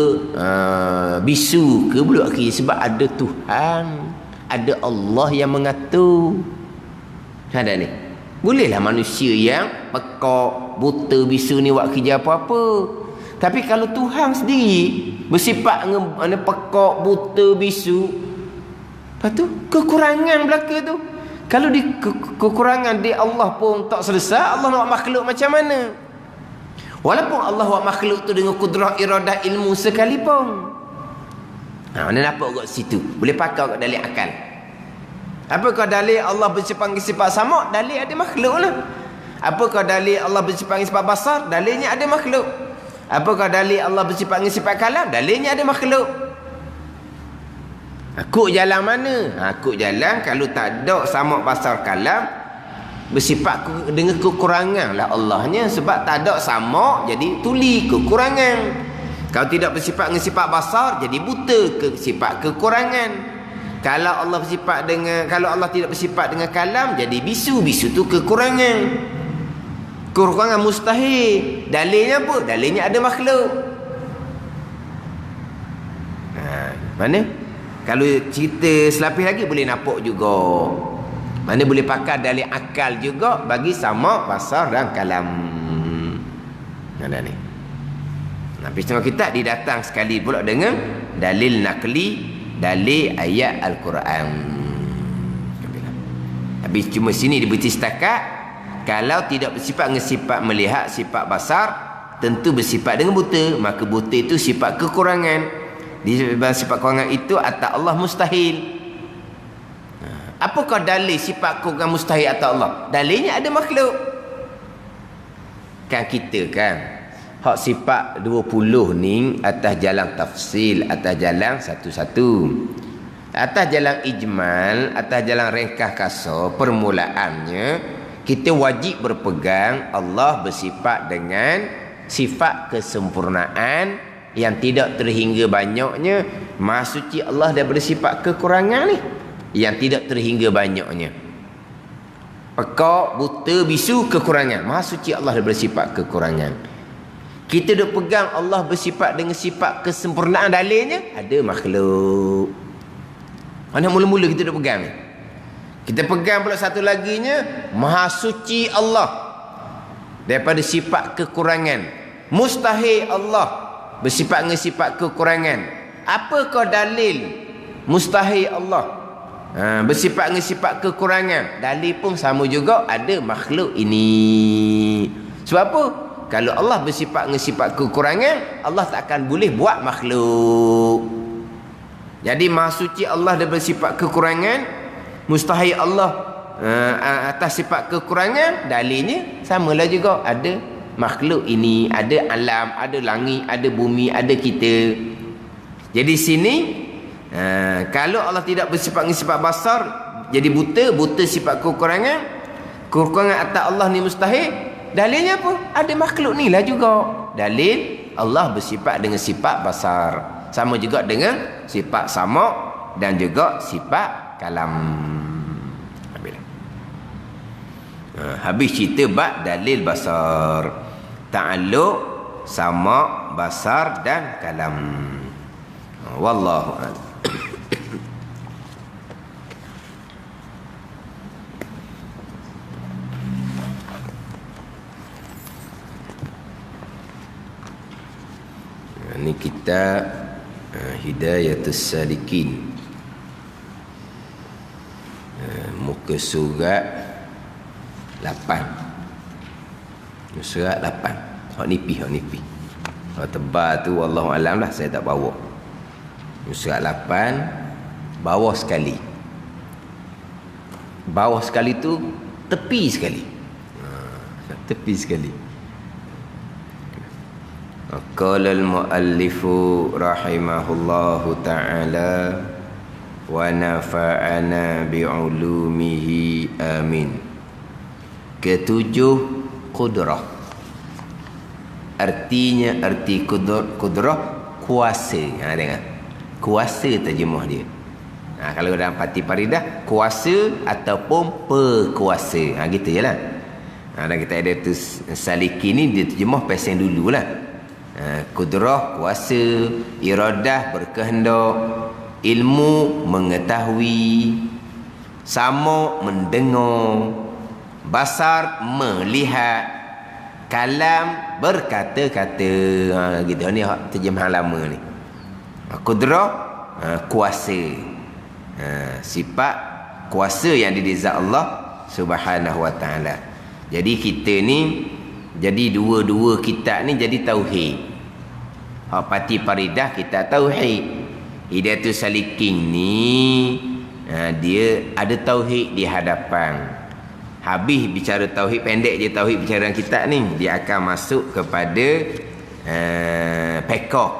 bisu ke, boleh buat kerja sebab ada Tuhan, ada Allah yang mengatur. Ada ni. Bolehlah manusia yang pekak, buta, bisu ni buat kerja apa-apa. Tapi kalau Tuhan sendiri bersifat dengan pekak, buta, bisu, lepas tu kekurangan belaka tu. Kalau di kekurangan di Allah pun tak selesai, Allah nak makhluk macam mana? Walaupun Allah buat makhluk tu dengan kudrah, iradah, ilmu sekalipun. Mana dapat kat situ? Boleh pakai kat dalil akal. Apakah dalil Allah bersifat dengan sifat sama? Dalil ada makhluk lah. Apakah dalil Allah bersifat dengan sifat basar? Dalilnya ada makhluk. Apakah dalil Allah bersifat dengan sifat kalam? Dalilnya ada makhluk. Aku jalan mana? Aku jalan kalau tak ada samak basar kalam, bersifat dengan kekurangan lah Allahnya. Sebab tak ada samak, jadi tuli kekurangan. Kalau tidak bersifat dengan sifat basar, jadi buta sifat kekurangan. Kalau Allah bersifat dengan, kalau Allah tidak bersifat dengan kalam, jadi bisu tu kekurangan. Kekurangan mustahil. Dalilnya apa? Dalilnya ada makhluk. Mana? Kalau cerita selapis lagi boleh nampak juga. Mana boleh pakai dalil akal juga bagi samak, basar dan kalam. Ada ni. Nabi setengah kitab didatang sekali pula dengan dalil nakli, dalil ayat Al-Quran. Habis cuma sini diberi setakat, kalau tidak bersifat dengan sifat melihat, sifat basar, tentu bersifat dengan buta. Maka buta itu sifat kekurangan. Di sifat kekurangan itu atas Allah mustahil. Apakah dalil sifat kekurangan mustahil atas Allah? Dalilnya ada makhluk. Kan kita kan, hak sifat 20 ni atas jalan tafsil, atas jalan satu-satu. Atas jalan ijmal, atas jalan ringkas kasar, permulaannya kita wajib berpegang Allah bersifat dengan sifat kesempurnaan yang tidak terhingga banyaknya. Maha suci Allah daripada sifat kekurangan ni yang tidak terhingga banyaknya. Pekak, buta, bisu, kekurangan. Maha suci Allah daripada sifat kekurangan. Kita duk pegang Allah bersifat dengan sifat kesempurnaan, dalilnya ada makhluk. Mana mula-mula kita duk pegang ni? Kita pegang pula satu laginya, Maha suci Allah daripada sifat kekurangan. Mustahil Allah bersifat dengan sifat kekurangan. Apakah dalil mustahil Allah? bersifat dengan sifat kekurangan. Dalil pun sama juga, ada makhluk ini. Sebab apa? Kalau Allah bersifat dengan sifat kekurangan, Allah tak akan boleh buat makhluk. Jadi Maha Suci Allah dia bersifat kekurangan, mustahil Allah atas sifat kekurangan. Dalilnya samalah juga, ada makhluk ini, ada alam, ada langit, ada bumi, ada kita. Jadi sini kalau Allah tidak bersifat dengan sifat basar, jadi buta sifat kekurangan. Kekurangan atas Allah ni mustahil. Dalilnya apa? Ada makhluk ni lah juga. Dalil Allah bersifat dengan sifat basar, sama juga dengan sifat sama dan juga sifat kalam. Habis cerita bab dalil basar, ta'alluq sama, basar dan kalam. Wallahu a'lam. Ini kita Hidayatus Salikin, muka surat 8. Surat 8. Hak nipi. Hak tebal tu wallahu alam lah, saya tak bawa. Surat 8 bawah sekali. Bawah sekali tu tepi sekali. Tepi sekali. Qala al-muallifu rahimahullahu ta'ala wa nafa'ana bi'ulumihi amin. Ketujuh, kudrah. Artinya, arti kudrah kuasa. Dengar, kuasa terjemah dia. Kalau dalam Fatih Faridah, kuasa ataupun perkuasa. Gitu je lah. Dan kita ada tu Saliki ni dia terjemah pesen dululah. Kudrah kuasa, iradah berkehendak, ilmu mengetahui, sama mendengar, basar melihat, kalam berkata-kata. Gitu ni terjemahan lama ni. Kudrah kuasa, sifat kuasa yang di zat Allah Subhanahu wa taala. Jadi kita ni, jadi dua-dua kitab ni jadi tauhid. Fatih Faridah kita tauhid. Hidayatus Salikin ni dia ada tauhid di hadapan. Habis bicara tauhid, pendek je tauhid bicara kitab ni, dia akan masuk kepada pekoh.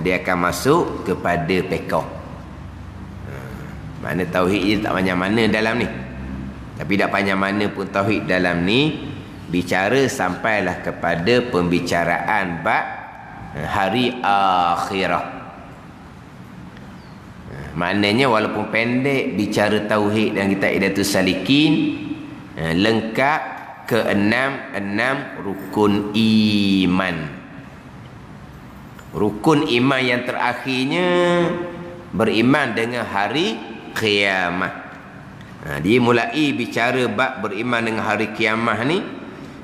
Dia akan masuk kepada pekoh. Mana tauhid dia tak banyak mana dalam ni. Tapi tak banyak mana pun tauhid dalam ni, bicara sampailah kepada pembicaraan bab hari akhirah. Maknanya walaupun pendek bicara tauhid dan kitab Hidayatus Salikin, lengkap ke enam rukun iman. Rukun iman yang terakhirnya beriman dengan hari kiamat. Dia mulai bicara bab beriman dengan hari kiamat ni,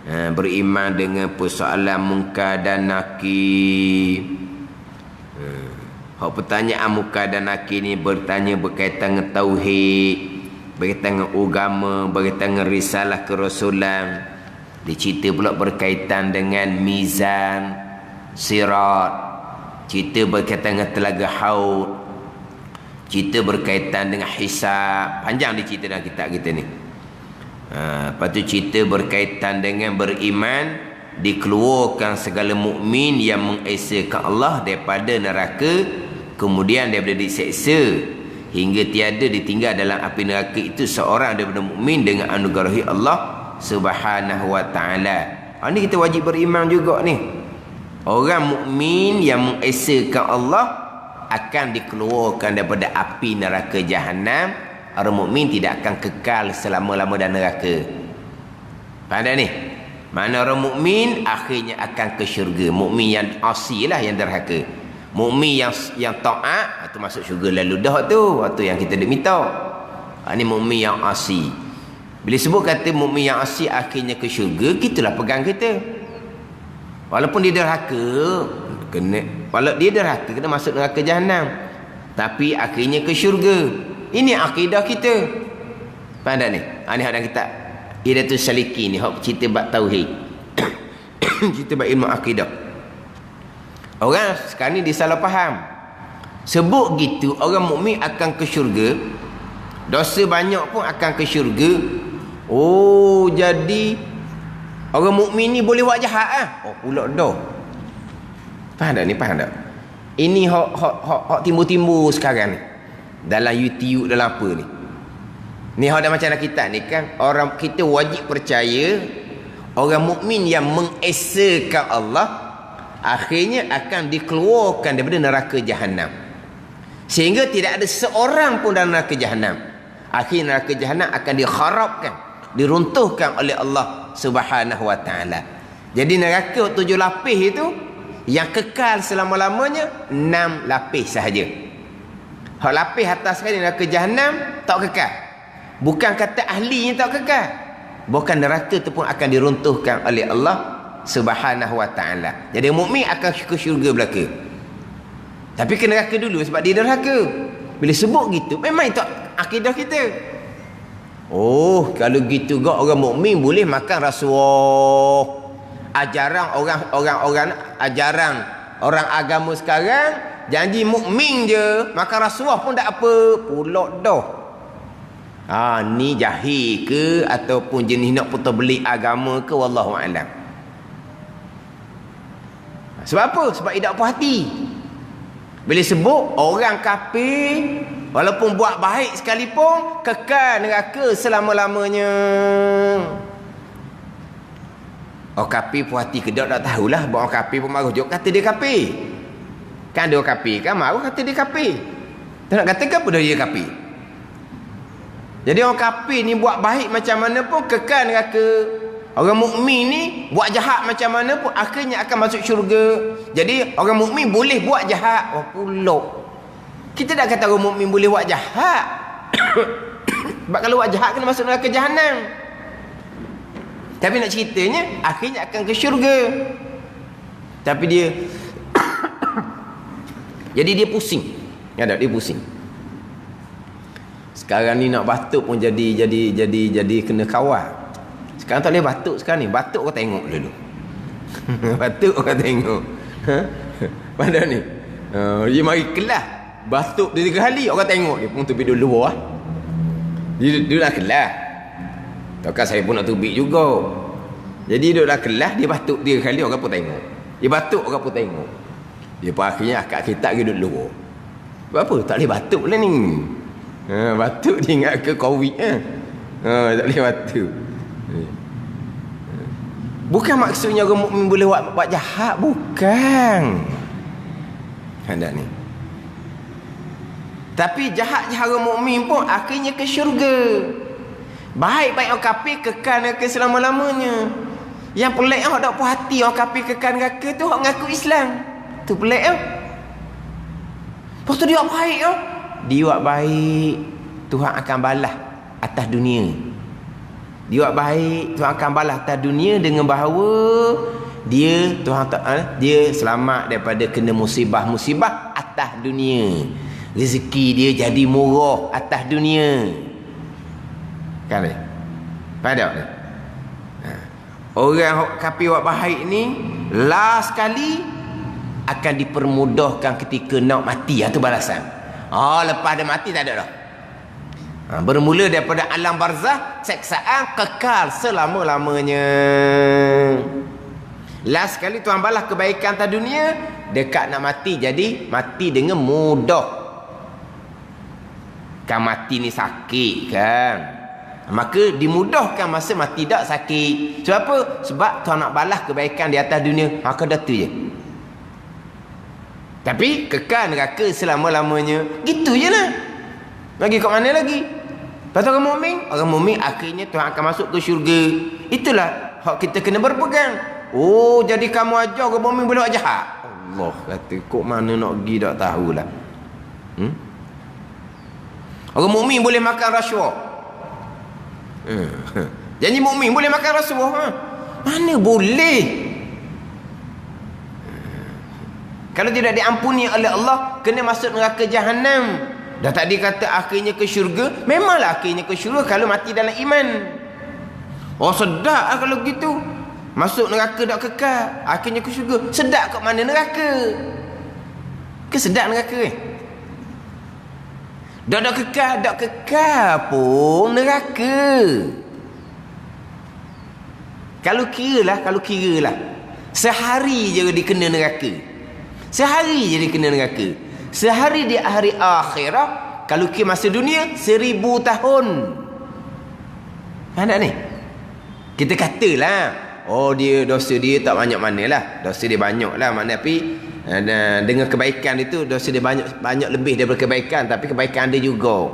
beriman dengan persoalan munkar dan nakir. Hak pertanyaan munkar dan nakir ni bertanya berkaitan dengan tauhid, berkaitan dengan agama, berkaitan dengan risalah kerasulan. Dicerita pula berkaitan dengan mizan, sirat, cerita berkaitan dengan telaga haud, cerita berkaitan dengan hisab. Panjang dia cerita dalam kitab kita ni. Lepas tu cerita berkaitan dengan beriman, dikeluarkan segala mukmin yang mengesakan Allah daripada neraka, kemudian daripada diseksa hingga tiada ditinggal dalam api neraka itu seorang daripada mukmin dengan anugerah Allah Subhanahu wa taala. Ini kita wajib beriman juga ni. Orang mukmin yang mengesakan Allah akan dikeluarkan daripada api neraka jahanam. Orang mukmin tidak akan kekal selama-lama dalam neraka. Faham tak ni? Mana orang mukmin akhirnya akan ke syurga. Mukmin yang asi lah yang derhaka. Mukmin yang taat itu masuk syurga lalu dah tu. Itu yang kita nak minta. Ini mukmin yang asi. Bila sebut kata mukmin yang asi akhirnya ke syurga, kitalah pegang kita. Walaupun dia derhaka, kena masuk neraka jahanam, tapi akhirnya ke syurga. Ini akidah kita. Faham tak ni? Ni hak dalam kitab Idatul Saliki ni, hak cerita bab tauhid. Cerita bab ilmu akidah. Orang sekarang ni disalah faham. Sebut gitu orang mukmin akan ke syurga, dosa banyak pun akan ke syurga. Oh, jadi orang mukmin ni boleh buat jahat ah. Oh, pula dah. Faham tak ni? Faham tak? Ini hak timbul-timbul sekarang ni. Dalam YouTube, dalam apa ni. Ni hak dah macam dalam kitab ni kan. Orang kita wajib percaya orang mukmin yang mengesakan Allah akhirnya akan dikeluarkan daripada neraka jahanam. Sehingga tidak ada seorang pun dalam neraka jahanam. Akhirnya neraka jahanam akan dikharabkan, diruntuhkan oleh Allah Subhanahu wa taala. Jadi neraka 7 lapis itu yang kekal selama-lamanya 6 lapis sahaja. Hak lapis atas sekali neraka jahanam tak kekal. Bukan kata ahlinya tak kekal. Bukan neraka itu pun akan diruntuhkan oleh Allah Subhanahu wa taala. Jadi mukmin akan ke syurga belaka. Tapi ke neraka dulu sebab dia neraka. Bila sebut gitu, memang itu akidah kita. Oh, kalau gitu gak orang mukmin boleh makan rasuah. Ajaran ajaran orang agama sekarang janji mukmin je, makan rasuah pun tak apa. Pulak dah. Ni jahil ke ataupun jenis nak putar belik agama ke, wallahu alam. Sebab apa? Sebab tidak puas hati. Bila sebut orang kafir walaupun buat baik sekalipun kekal neraka selama-lamanya. Orang kafir puas hati ke tak tahulah. Orang kafir pun marah juga kata dia kafir. Kan dia kafir kan marah kata dia kafir. Tak nak kata ke apa dia kafir. Jadi orang kafir ni buat baik macam mana pun kekal neraka. Orang mukmin ni buat jahat macam mana pun akhirnya akan masuk syurga. Jadi orang mukmin boleh buat jahat. Oh pulak. Kita dah kata orang mukmin boleh buat jahat. Sebab kalau buat jahat kena masuk neraka jahanam. Tapi nak ceritanya akhirnya akan ke syurga. Tapi dia jadi dia pusing. Ya tak, dia pusing. Sekarang ni nak batuk pun jadi kena kawal. Sekarang tak boleh batuk sekarang ni. Batuk kau tengok dulu. Batuk kau tengok. Padahal ni. Dia mari kelas. Batuk dia 3 kali. Orang tengok. Dia pun tubik dulu bawah. Dia dah kelas. Takkan saya pun nak tubik juga. Jadi dia dah kelas. Dia batuk 3 kali. Orang pun tengok. Dia batuk. Orang pun tengok. Dia pun akhirnya akak kita pergi duduk luar. Sebab apa? Tak boleh batuk lah ni. Batuk dia ingat ke COVID. Tak boleh batuk. Bukan maksudnya orang mukmin boleh buat jahat, bukan. Hendak ni. Tapi jahat-jahat orang mukmin pun akhirnya ke syurga. Baik-baik orang kafir kekal neraka selama-lamanya. Yang pelik orang tak puas hati orang kafir kekal neraka tu orang ngaku Islam. Tu pelik ah. Lepas tu dia buat baik ah. Dia buat baik, Tuhan akan balas atas dunia. Dia buat baik, Tuhan akan balas atas dunia dengan bahawa dia dia selamat daripada kena musibah-musibah atas dunia. Rezeki dia jadi murah atas dunia. Kan dia? Faham tak? Orang kafir buat baik ni last sekali akan dipermudahkan ketika nak mati. Itu balasan. Lepas dia mati tak ada dah. Bermula daripada alam barzah, seksaan kekal selama-lamanya. Last sekali Tuhan balas kebaikan atas dunia, dekat nak mati jadi mati dengan mudah. Kan mati ni sakit kan. Maka dimudahkan masa mati tak sakit. Sebab apa? Sebab Tuhan nak balas kebaikan di atas dunia. Maka dah tu je. Tapi kekal neraka selama-lamanya. Gitu je lah. Lagi kat mana lagi? Lepas tu orang mukmin akhirnya Tuhan akan masuk ke syurga. Itulah hak kita kena berpegang. Oh, jadi kamu ajar orang mukmin boleh buat jahat. Allah kata, kok mana nak pergi tak tahulah. Orang mukmin boleh makan rasuah. Janji mukmin boleh makan rasuah. Mana boleh? Kalau tidak diampuni oleh Allah, kena masuk neraka jahanam. Dah tadi kata akhirnya ke syurga, memanglah akhirnya ke syurga kalau mati dalam iman. Oh sedap lah kalau gitu. Masuk neraka tak kekal, akhirnya ke syurga. Sedap kat mana neraka? Ke sedap neraka dak kekal pun neraka. Kalau kira lah sehari je dia kena neraka. Sehari je dia kena neraka. Sehari di hari akhirat, kalau kira masa dunia 1000 tahun. Ada ni. Kita katalah, oh dia dosa dia tak banyak manalah. Dosa dia banyak lah mana, tapi dengan kebaikan itu dosa dia banyak lebih daripada kebaikan, tapi kebaikan dia juga.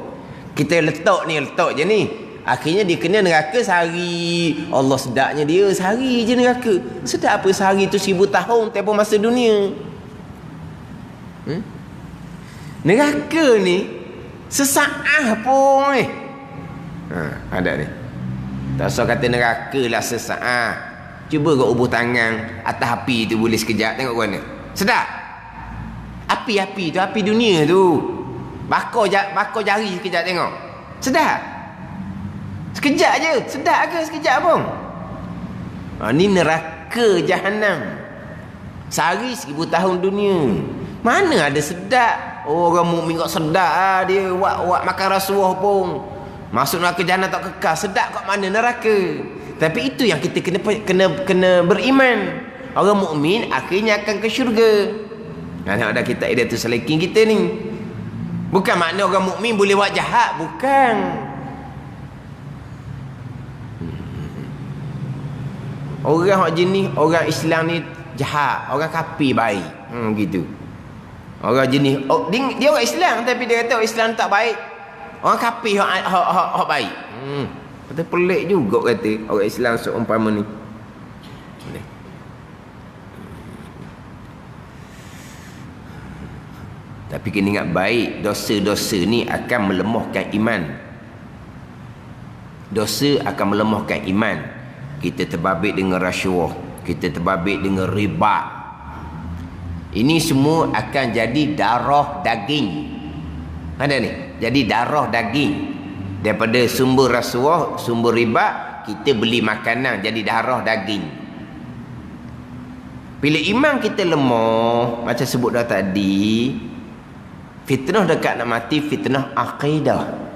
Kita letak je ni. Akhirnya dia kena neraka sehari. Allah sedapnya dia sehari je neraka. Sedap apa sehari tu 1000 tahun tempoh masa dunia. Neraka ni sesaat pun ada ni. Tak usah kata neraka lah sesaat. Cuba kau ubuh tangan atas api tu boleh sekejap, tengok mana. Sedap. Api tu, api dunia tu. Bakar jari sekejap tengok. Sedap. Sekejap je. Sedap ke sekejap pun? Ni neraka Jahannam. Sehari 1000 tahun dunia. Mana ada sedap? Orang mukmin kok sedap lah dia. Wak makan rasuah pun. Masuk neraka Jahannam tak kekal. Sedap kat mana neraka? Tapi itu yang kita kena beriman. Orang mukmin akhirnya akan ke syurga. Ada kita ada tu seleking kita ni. Bukan makna orang mukmin boleh buat jahat, bukan. Orang jenis orang Islam ni jahat, orang kafir baik. Gitu. Orang jenis dia orang Islam tapi dia kata orang Islam tak baik. Orang kafir hak baik. Kata pelik juga kata orang Islam seumpama ni. Tapi kena ingat baik, dosa-dosa ni akan melemahkan iman. Dosa akan melemahkan iman. Kita terbabit dengan rasuah, kita terbabit dengan riba. Ini semua akan jadi darah daging. Ada ni? Jadi darah daging. Daripada sumber rasuah, sumber riba, kita beli makanan jadi darah daging. Bila iman kita lemah, macam sebut dah tadi, fitnah dekat nak mati, fitnah akidah.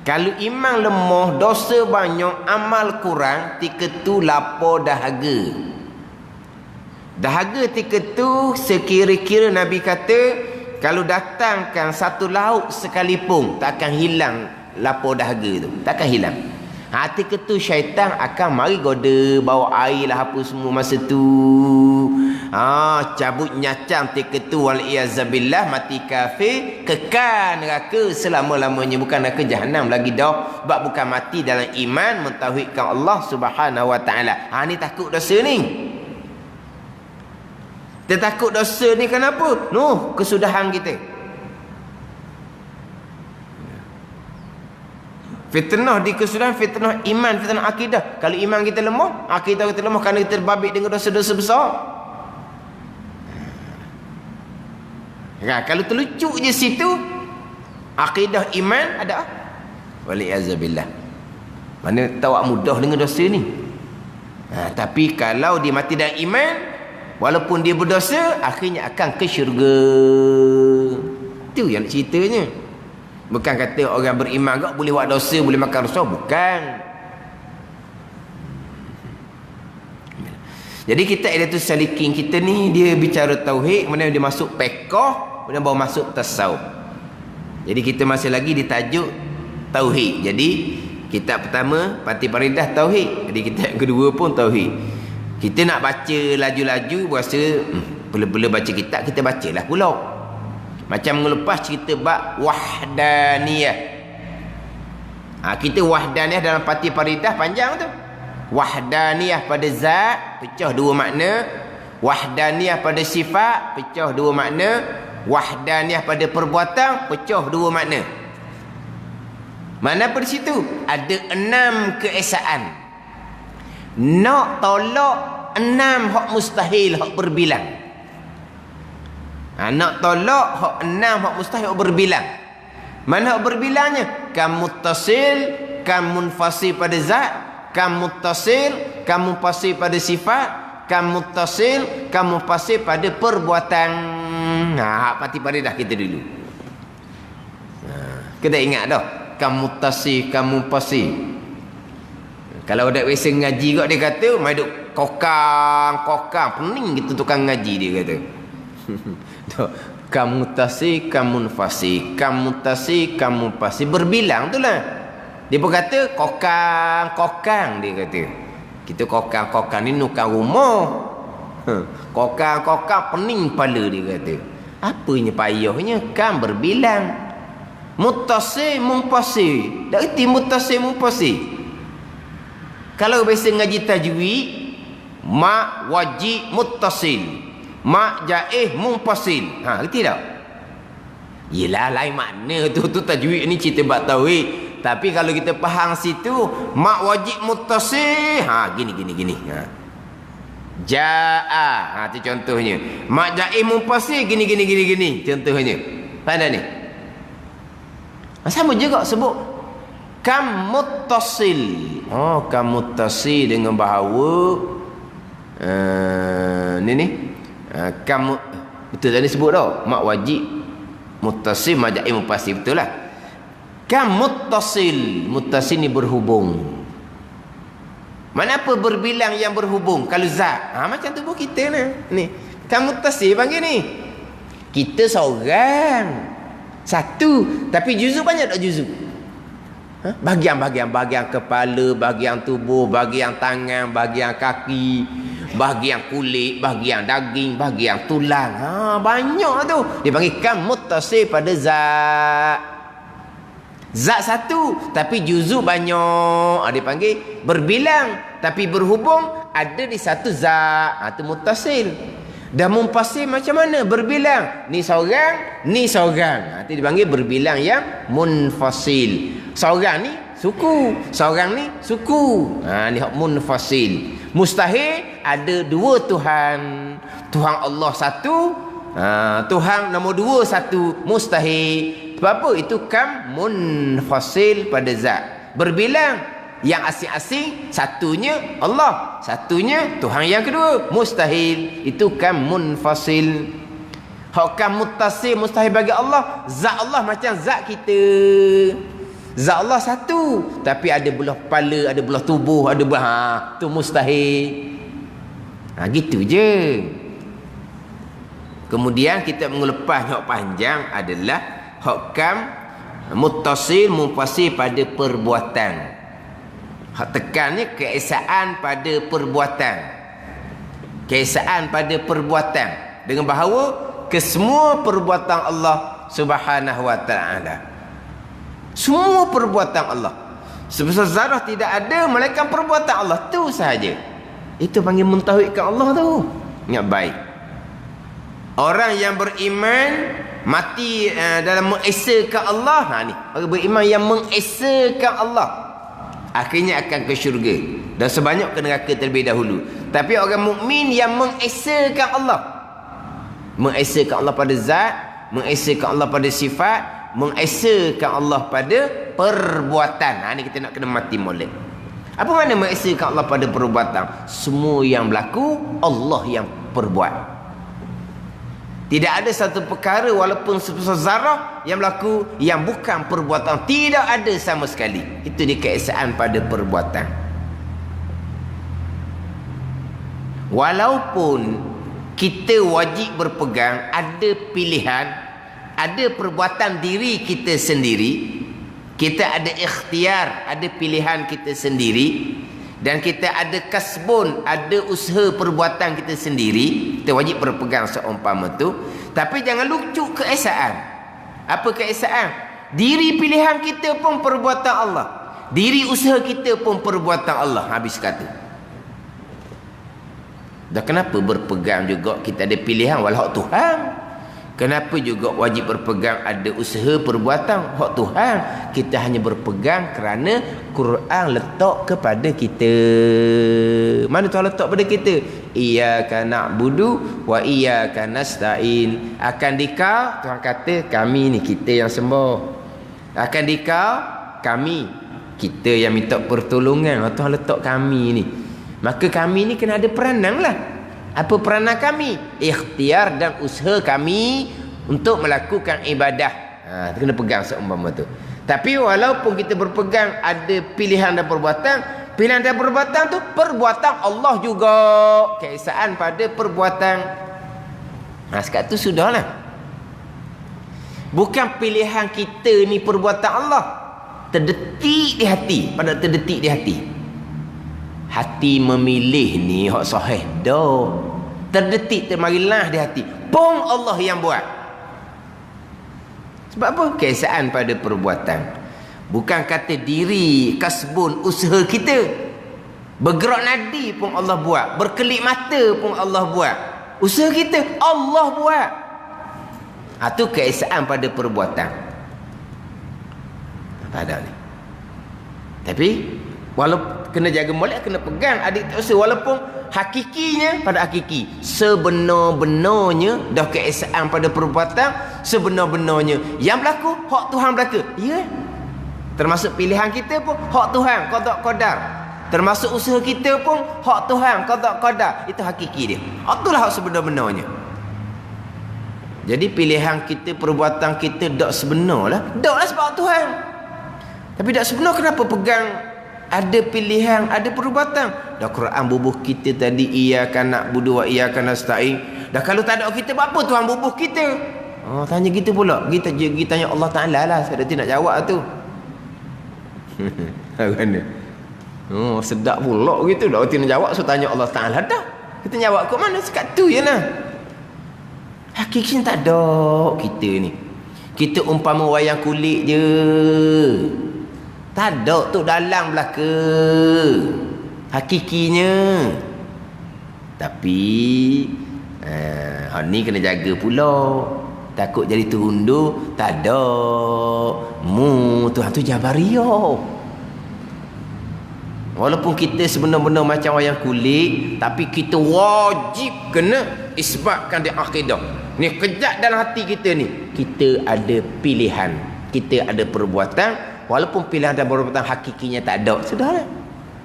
Kalau iman lemah, dosa banyak, amal kurang, tika tu lapar dahaga. Dahaga tika tu sekira-kira Nabi kata, kalau datangkan satu lauk sekalipun, tak akan hilang lapar dahaga tu. Tak akan hilang. Tika tu syaitan akan mari goda, bawa air lah apa semua masa tu. Cabut nyacam tika tu wal-iyazabillah, mati kafir, kekal neraka selama-lamanya. Bukan neraka Jahannam lagi dah. Sebab bukan mati dalam iman, mentauhidkan Allah Subhanahu wa ta'ala. Ni takut dosa ni. Dia takut dosa ni kenapa? Kesudahan kita. Fitnah di kesudahan, fitnah iman, fitnah akidah. Kalau iman kita lemah, akidah kita lemah kerana kita terbabit dengan dosa-dosa besar. Kalau terlucuk je situ, akidah iman ada. Wali'azabillah. Mana tahu mudah dengan dosa ni. Tapi kalau dia mati dalam iman, walaupun dia berdosa, akhirnya akan ke syurga. Itu yang ceritanya. Bukan kata orang beriman kok boleh buat dosa, boleh makan dosa. Bukan. Jadi kita ada tu salikin kita ni, dia bicara tauhid, kemudian dia masuk fiqh, kemudian baru masuk tasawuf. Jadi kita masih lagi di tajuk tauhid. Jadi kitab pertama Fatih Faridah tauhid. Jadi kitab yang kedua pun tauhid. Kita nak baca laju-laju, berasa bila baca kitab kita bacalah pula. Macam ngelepas cerita bab wahdaniyah. Kita wahdaniyah dalam Fatih Faridah panjang tu. Wahdaniyah pada zat, pecah dua makna. Wahdaniyah pada sifat, pecah dua makna. Wahdaniyah pada perbuatan, pecah dua makna. Mana pada situ? Ada 6 keesaan. Nak tolak 6 hak mustahil, hak berbilang. Nak tolak hak 6 hak mustahil hak berbilang. Mana hak berbilangnya? Kam muttasil, kam munfasil pada zat, kam muttasil, kam munfasil pada sifat, kam muttasil, kam munfasil pada perbuatan. Hak mati pada dah kita dulu. Kita ingat dah. Kam muttasil, kam munfasil. Kalau ada biasa ngaji kok dia kata, mai duk kokang, pening gitu tukang ngaji dia kata. Kamu tasi, kamu fasi, kamu tasi, kamu fasi, berbilang tu lah. Dia pun kata kokang dia kata. Kita kokang ni nukang rumah. Kokang pening kepala dia kata. Apanya payahnya? Kan berbilang. Muttasi munfasi. Dak erti muttasi munfasi. Kalau biasa ngaji tajwid, ma wajib muttasil, ma jaih munfasil. Erti tak? Yelah lain makna tu tajwid ni cerita bab tauhid. Tapi kalau kita faham situ, ma wajib muttasil, gini. Jaa, tu contohnya. Ma jaih munfasil gini. Contohnya. Pada ni. Sama juga sebut kam muttasil. Kam muttasil dengan bahawa ni kam betul tadi sebut dah. Mak wajib muttasil majai munfasil, betul lah. Kam muttasil ni berhubung. Mana apa berbilang yang berhubung? Kalau zat, macam tubuh kita ni. Kam muttasil panggil ni. Kita seorang. Satu, tapi juzuk banyak tak juzuk? Bahagian kepala, bahagian tubuh, bahagian tangan, bahagian kaki, bahagian kulit, bahagian daging, bahagian tulang. Banyak tu. Dia panggil kam muttasil pada zat. Zat satu tapi juzuk banyak. Dia panggil berbilang tapi berhubung ada di satu zat. Itu muttasil. Dah munfasil macam mana? Berbilang. Ni seorang. Itu dipanggil berbilang yang munfasil. Seorang ni suku, seorang ni suku. Ni hak munfasil. Mustahil ada dua Tuhan. Tuhan Allah satu, Tuhan nombor dua satu. Mustahil. Sebab apa? Itu kam munfasil pada zat. Berbilang. Yang asing-asing satunya Allah, satunya Tuhan yang kedua. Mustahil. Itu kam munfasil. Hak kam muttasil mustahil bagi Allah. Zat Allah macam zat kita. Zat Allah satu, tapi ada belah kepala, ada belah tubuh, ada belah tu mustahil. Gitu je. Kemudian kita mengelupas hak panjang adalah hak kam muttasil munfasil pada perbuatan. Hak tekan ni keesaan pada perbuatan. Keesaan pada perbuatan. Dengan bahawa kesemua perbuatan Allah Subhanahu wa ta'ala. Semua perbuatan Allah. Sebesar zarah tidak ada melainkan perbuatan Allah. Tu sahaja. Itu panggil mentauhidkan Allah tu. Ingat baik. Orang yang beriman mati dalam mengesakan Allah. Ni. Orang beriman yang mengesakan Allah. Akhirnya akan ke syurga. Dan sebanyak ke neraka terlebih dahulu. Tapi orang mukmin yang mengesakan Allah. Mengesakan Allah pada zat. Mengesakan Allah pada sifat. Mengesakan Allah pada perbuatan. Ini kita nak kena mati molek. Apa makna mengesakan Allah pada perbuatan? Semua yang berlaku, Allah yang perbuat. Tidak ada satu perkara walaupun sebesar zarah yang berlaku yang bukan perbuatan. Tidak ada sama sekali. Itu dia keesaan pada perbuatan. Walaupun kita wajib berpegang, ada pilihan, ada perbuatan diri kita sendiri, kita ada ikhtiar, ada pilihan kita sendiri, dan kita ada kasbun, ada usaha perbuatan kita sendiri, kita wajib berpegang seumpama tu. Tapi jangan lucu keesaan. Apa keesaan? Diri pilihan kita pun perbuatan Allah, diri usaha kita pun perbuatan Allah. Habis kata. Dan kenapa berpegang juga kita ada pilihan walau Tuhan? Kenapa juga wajib berpegang ada usaha perbuatan hak Tuhan? Kita hanya berpegang kerana Quran letak kepada kita. Mana Tuhan letak pada kita? Iyyaka na'budu wa iyyaka nasta'in. Akan dikau Tuhan kata kami ni kita yang sembah. Akan dikau kami kita yang minta pertolongan. Tuhan letak kami ni. Maka kami ni kena ada peranan lah. Apa peranan kami? Ikhtiar dan usaha kami untuk melakukan ibadah. Kena pegang seumpama tu. Tapi walaupun kita berpegang ada pilihan dan perbuatan, pilihan dan perbuatan tu perbuatan Allah juga. Keesaan pada perbuatan. Sekat tu sudahlah. Bukan pilihan kita ni perbuatan Allah. Terdetik di hati. Pada terdetik di hati. Hati memilih ni hak sahih dah. Terdetik termarilah di hati. Pun Allah yang buat. Sebab apa? Keesaan pada perbuatan. Bukan kata diri, kasbun, usaha kita. Bergerak nadi pun Allah buat. Berkelip mata pun Allah buat. Usaha kita Allah buat. Itu keesaan pada perbuatan. Tak ada ni. Tapi walaupun kena jaga molek, kena pegang adik tak usah, walaupun hakikinya pada hakiki sebenar-benarnya dah keesaan pada perbuatan, sebenar-benarnya yang berlaku hak Tuhan berlaku. Ya, termasuk pilihan kita pun hak Tuhan qada qadar, termasuk usaha kita pun hak Tuhan qada qadar. Itu hakiki dia, itulah hak sebenar-benarnya. Jadi pilihan kita, perbuatan kita dak sebenar lah, dak lah sebab Tuhan. Tapi dak sebenar kenapa pegang ada pilihan, ada perbuatan. Dah Quran bubuh kita tadi, iyyaka na'budu wa iyyaka nasta'in. Dah kalau tak ada kita, apa Tuhan bubuh kita? Tanya kita pula. Kita tanya Allah Ta'ala lah. Saya dah nak jawab tu. Mana? Sedap pula gitu. Dah kita nak jawab, so tanya Allah Ta'ala dah. Kita jawab ke mana? Sekat tu je lah. Hakikatnya tak ada kita ni. Kita umpama wayang kulit je. Tak ada tu dalam belaka hakikinya. Tapi ni kena jaga pula. Takut jadi terundur. Tak ada. Tuhan tu Jabariyah. Walaupun kita sebenar-benar macam wayang kulit, tapi kita wajib kena isbatkan di akidah. Ni kejap dalam hati kita ni. Kita ada pilihan. Kita ada perbuatan. Walaupun pilihan dan perbuatan hakikinya tak ada. Sudahlah.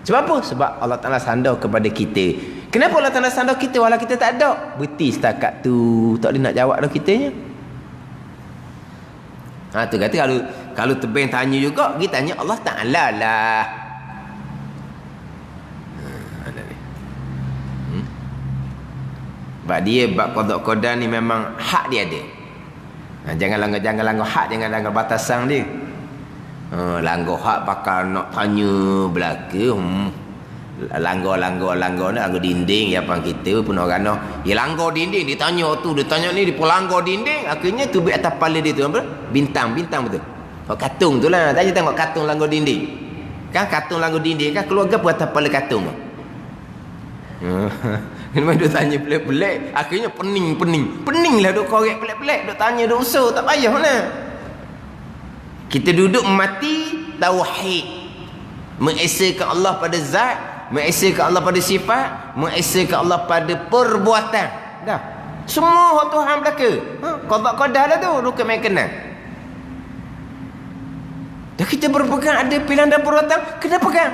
Sebab apa? Sebab Allah Ta'ala sandar kepada kita. Kenapa Allah Ta'ala sandar kita walau kita tak ada? Berhenti setakat tu. Tak boleh nak jawab dah kitanya. Tu kata kalau tebing tanya juga, kita tanya Allah Ta'ala lah. Sebab dia bab qada qadar ni memang hak dia ada. Jangan langgar hak, jangan langgar batasan dia. Langgar hak bakal nak tanya belaka. Langgar ni langgar dinding ya pang kita pun orang noh. Ya langgar dinding, dia tanya tu, dia tanya ni, dia pun langgar dinding, akhirnya tubik atas kepala dia tu apa? Bintang betul. Katung tu lah. Tanya tengok katung langgar dinding. Kan katung langgar dinding kan keluarga pun atas kepala katung tu. Kenapa dia tanya pelik-pelik, akhirnya pening lah duk korek pelik-pelik, duk tanya, duk usah, tak payah lah. Kita duduk mati tauhid, mengesakan Allah pada zat, mengesakan Allah pada sifat, mengesakan Allah pada perbuatan. Dah semua Tuhan belaka. Qada qadar dah tu, bukan main kenal. Dah kita berpegang ada pilihan dan perbuatan, kena pegang.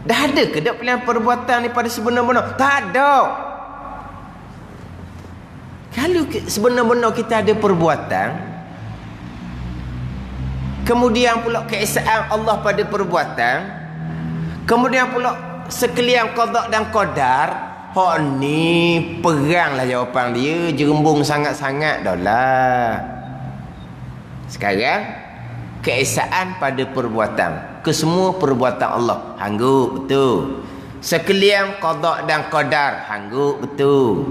Dah ada ke dak pilihan perbuatan ni pada sebenar-benar? Tak ada. Kalau sebenar-benar kita ada perbuatan, kemudian pula keesaan Allah pada perbuatan, kemudian pula sekalian qada dan qadar, hak ni peranglah jawapan dia, jerembung sangat-sangat dah lah. Sekarang keesaan pada perbuatan, kesemua perbuatan Allah hanggup betul. Sekalian qada dan qadar hanggup betul.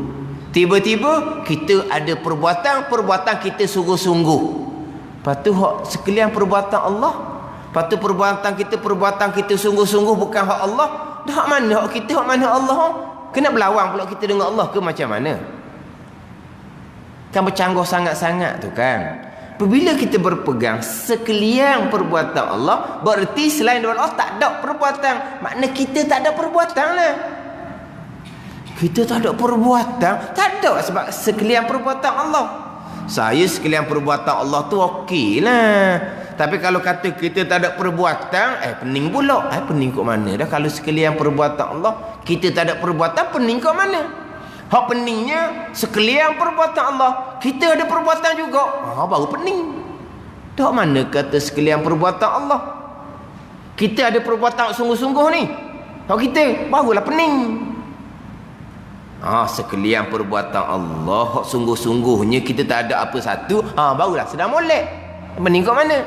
Tiba-tiba kita ada perbuatan kita sungguh-sungguh. Lepas tu hak sekalian perbuatan Allah, lepas tu perbuatan kita sungguh-sungguh bukan hak Allah. Dah hak mana hak kita, hak mana Allah? Kena berlawan pula kita dengan Allah ke macam mana? Kan bercanggah sangat-sangat tu kan. Apabila kita berpegang sekalian perbuatan Allah, berarti selain daripada Allah tak ada perbuatan. Makna kita tak ada perbuatan lah. Kita tak ada perbuatan, tak ada sebab sekalian perbuatan Allah. Saya sekalian perbuatan Allah tu okey lah. Tapi kalau kata kita tak ada perbuatan, pening pula. Pening kat mana dah kalau sekalian perbuatan Allah, kita tak ada perbuatan, pening kat mana? Hak peningnya sekalian perbuatan Allah, kita ada perbuatan juga. Baru pening. Tak mana kata sekalian perbuatan Allah. Kita ada perbuatan sungguh-sungguh ni. Hak kita barulah pening. Sekalian perbuatan Allah, hak sungguh-sungguhnya kita tak ada apa satu, barulah sedang molek. Pening kat mana?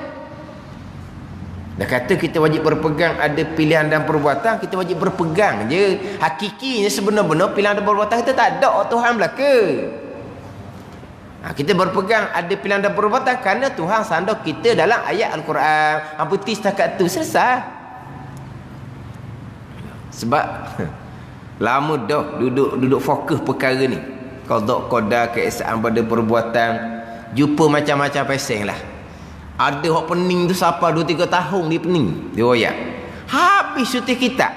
Dah kata kita wajib berpegang ada pilihan dan perbuatan, kita wajib berpegang je. Hakikinya sebenar-benar pilihan dan perbuatan kita tak ada Tuhan belaka. Kita berpegang ada pilihan dan perbuatan kerana Tuhan sandar kita dalam ayat Al-Quran. Putih setakat tu selesai. Sebab lama dah duduk fokus perkara ni. Qada qada keesaan pada perbuatan, jumpa macam-macam peseng lah. Ada hak pening tu siapa 2-3 tahun dia pening. Dia royak. Habis sutih kitab.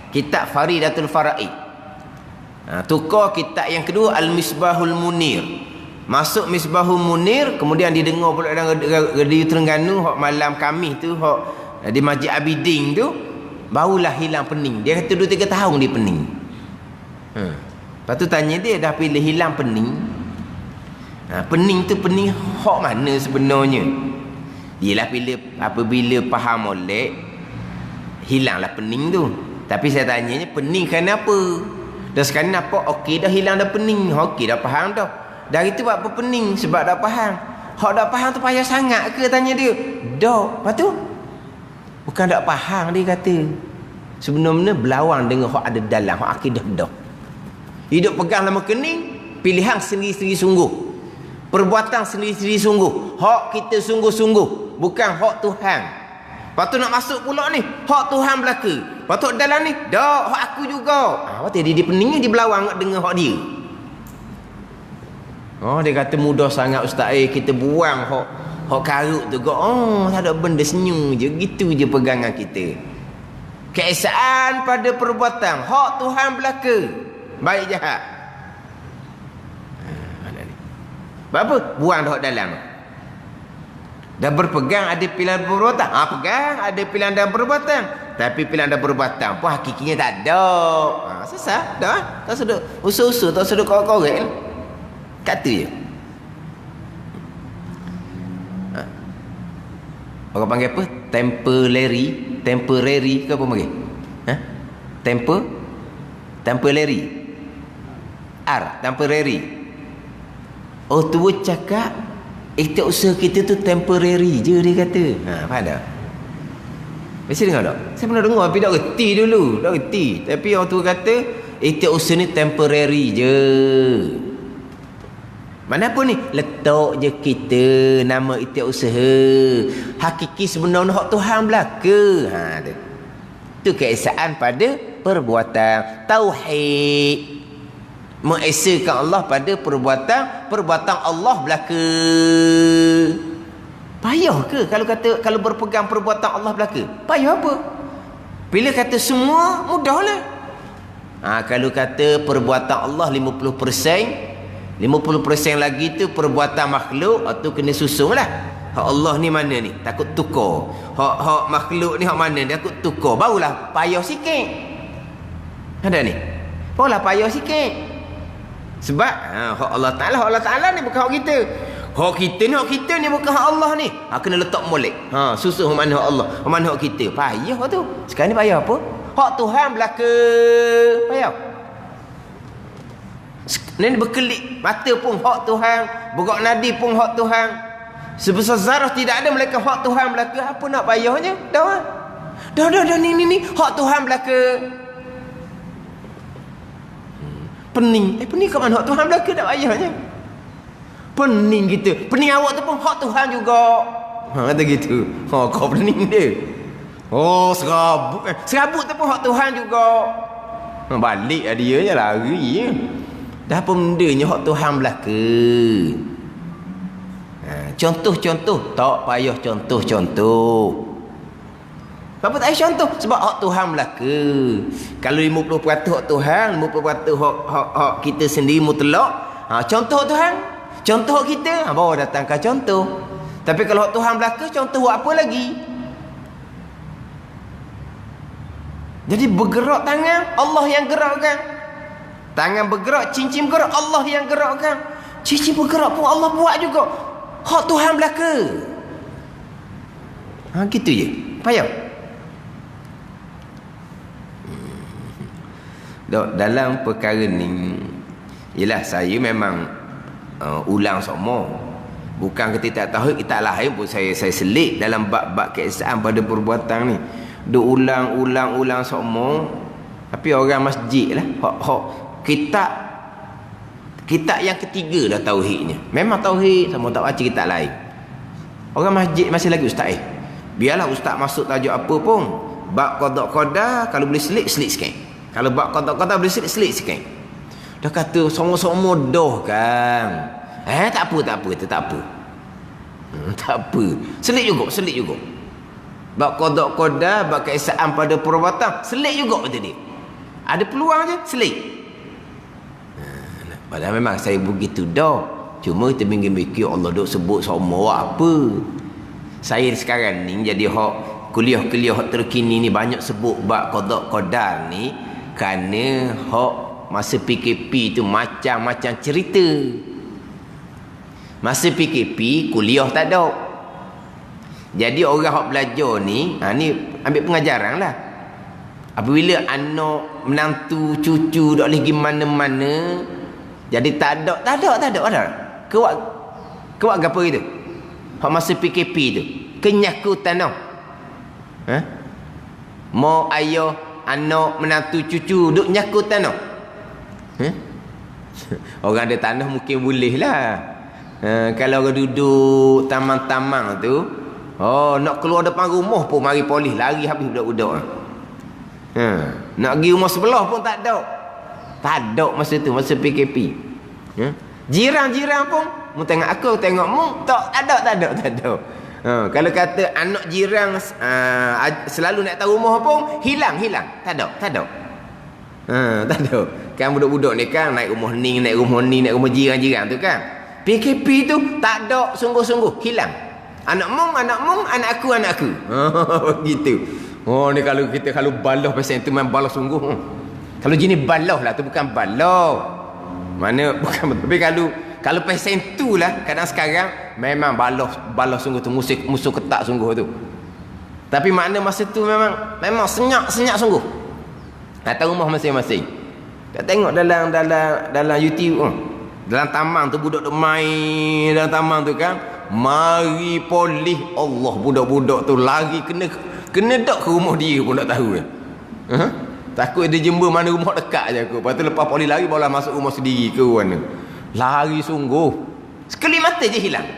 Kitab Faridatul Faraid. Tukar kitab yang kedua Al-Misbahul Munir. Masuk Misbahul Munir, kemudian didengar pula dalam Radio Terengganu hak malam Khamis tu, hak di Masjid Abidin tu, barulah hilang pening. Dia kata 2-3 tahun dia pening. Lepas tu tanya dia, dah pilih hilang pening? Pening tu pening hak mana sebenarnya? Dialah apabila faham molek, hilanglah pening tu. Tapi saya tanyanya pening kerana apa? Dan sekarang apa? Okey dah hilang dah pening. Okey dah faham dah. Dari tu buat apa pening? Sebab dah faham. Hak dah faham tu payah sangat ke? Tanya dia. Dah. Lepas tu bukan tak faham dia kata. Sebenarnya berlawan dengan hak ada dalam hak akidah dah. Hidup pegang lama kening, pilihan sendiri-sendiri sungguh. Perbuatan sendiri-sendiri sungguh. Hak kita sungguh-sungguh, bukan hak Tuhan. Lepas tu nak masuk pula ni, hak Tuhan belaka. Lepas tu dalam ni, dah hak aku juga. Lepas tu dia pening, dia berlawan dengan hak dia. Dia kata mudah sangat ustaz, kita buang hak karut tu ke. Tak ada benda, senyum je. Gitu je pegangan kita. Keesaan pada perbuatan, hak Tuhan belaka. Baik jahat. Sebab apa? Buang dah dalam. Dah berpegang ada pilihan perbuatan. Pegang ada pilihan dan perbuatan. Tapi pilihan dan perbuatan pun hakikinya tak ada. Selesai. Dah. Tak sedut usul-usul, tak sedut korek-korek. Kata je. Orang panggil apa? Temporary ke apa panggil? Temporary. Temporary. Tu cakap ikhtiar usaha kita tu temporary je, dia kata. Faham tak? Mesti dengar tak? Saya pernah dengar tapi tak reti dulu. Tak reti. Tapi orang tu kata ikhtiar usaha ni temporary je. Mana apa ni? Letak je kita nama ikhtiar usaha. Hakiki sebenarnya hak Tuhan belaka. Tu keesaan pada perbuatan tauhid. Mengesakan Allah pada perbuatan Allah belaka. Payah ke kalau berpegang perbuatan Allah belaka? Payah apa? Bila kata semua mudahlah. Kalau kata perbuatan Allah 50%, 50% lagi tu perbuatan makhluk, tu kena susunglah. Hak Allah ni mana ni? Takut tukar. Hak makhluk ni hak mana ni? Takut tukar. Barulah payah sikit. Ada ni. Barulah payah sikit. Sebab hak Allah Ta'ala ni bukan hak kita. Hak kita ni bukan hak Allah ni. Kena letak molek. Susah mana hak Allah, mana hak kita. Payah tu. Sekarang ni payah apa? Hak Tuhan belaka. Payah. Ni berkelip mata pun hak Tuhan, bergerak nadi pun hak Tuhan. Sebesar zarah tidak ada melainkan hak Tuhan belaka. Apa nak payahnya? Dah ni hak Tuhan belaka. Pening. Pening kat mana? Hak Tuhan belaka tak payahnya. Pening kita. Pening awak tu pun hak Tuhan juga. Kata gitu. Kau pening dia. Serabut tu pun hak Tuhan juga. Balik lah dia je lari. Dah apa bendanya hak Tuhan belaka. Contoh-contoh tak payah contoh-contoh. Apa tak payah contoh? Sebab hak Tuhan belaka. Kalau 50% hak Tuhan, 50% hak kita sendiri mutlak. Contoh Tuhan, contoh kita, bawa datangkan contoh. Tapi kalau hak Tuhan belaka, contoh buat apa lagi? Jadi bergerak tangan, Allah yang gerakkan. Tangan bergerak, cincin bergerak, Allah yang gerakkan. Cincin bergerak pun Allah buat juga. Hak Tuhan belaka. Gitu je. Payah. Dalam perkara ni, yelah saya memang ulang semua. Bukan kita tak tahu, kita lain pun saya selit dalam bab-bab keesaan pada perbuatan ni. Duk ulang semua. Tapi orang masjid lah. Kitab yang ketiga dah tauhidnya. Memang tauhid, sama tak baca kitab lain. Orang masjid masih lagi ustaz biarlah ustaz masuk tajuk apa pun. Bab qada qadar kalau boleh selit sikit. Kalau bab qada qadar boleh selit sikit. Dah kata semua-semua dah kan. Tak apa. Tak apa. Selit juga. Bab qada qadar, bab keesaan pada perbuatan, selit juga betul dia. Ada peluang je, selit. Padahal memang saya begitu dah. Cuma kita mikir Allah duk sebut semua apa. Saya sekarang ni jadi kuliah-kuliah terkini ni banyak sebut bab qada qadar ni kerana masa PKP tu macam-macam cerita. Masa PKP kuliah tak ada. Jadi orang hak belajar ni ambil pengajaran lah. Apabila anak menantu cucu dok lagi mana-mana, jadi tak ada. Kewak apa itu? Hak masa PKP tu. Kenyakutan tau. Mau ayah, anak, menantu, cucu duk nyakutan tau. Orang ada tanah mungkin boleh lah. Kalau orang duduk tamang-tamang tu, nak keluar depan rumah pun mari polis lari habis budak-budak. Nak pergi rumah sebelah pun tak ada. Tak ada masa tu, masa PKP. Jiran-jiran pun mu tengok aku, tengok mu, tak ada. Kalau kata anak jiran selalu nak tahu rumah pun hilang. Tak ada. Tak ada. Kan budak-budak ni kan naik rumah ni, naik rumah jiran-jiran tu kan. PKP tu tak ada sungguh-sungguh, hilang. Anak mung, anak aku. Begitu. Ni kalau balah pasal itu memang balah sungguh. Kalau jenis balah lah tu bukan balah. Mana bukan, tapi kalau pasal itu lah kadang sekarang memang balah sungguh tu, musuh ketak sungguh tu. Tapi makna masa tu memang senyap sungguh. Datang rumah masing-masing. Tak tengok dalam YouTube dalam taman tu budak duk main dalam taman tu kan. Mari polis Allah, budak-budak tu lari kena dak ke rumah dia pun tak tahu ya. Takut dia jumpa mana rumah dekat je aku. Lepas tu lepas polis lari barulah masuk rumah sendiri ke mana. Lari sungguh. Sekelip mata je hilang.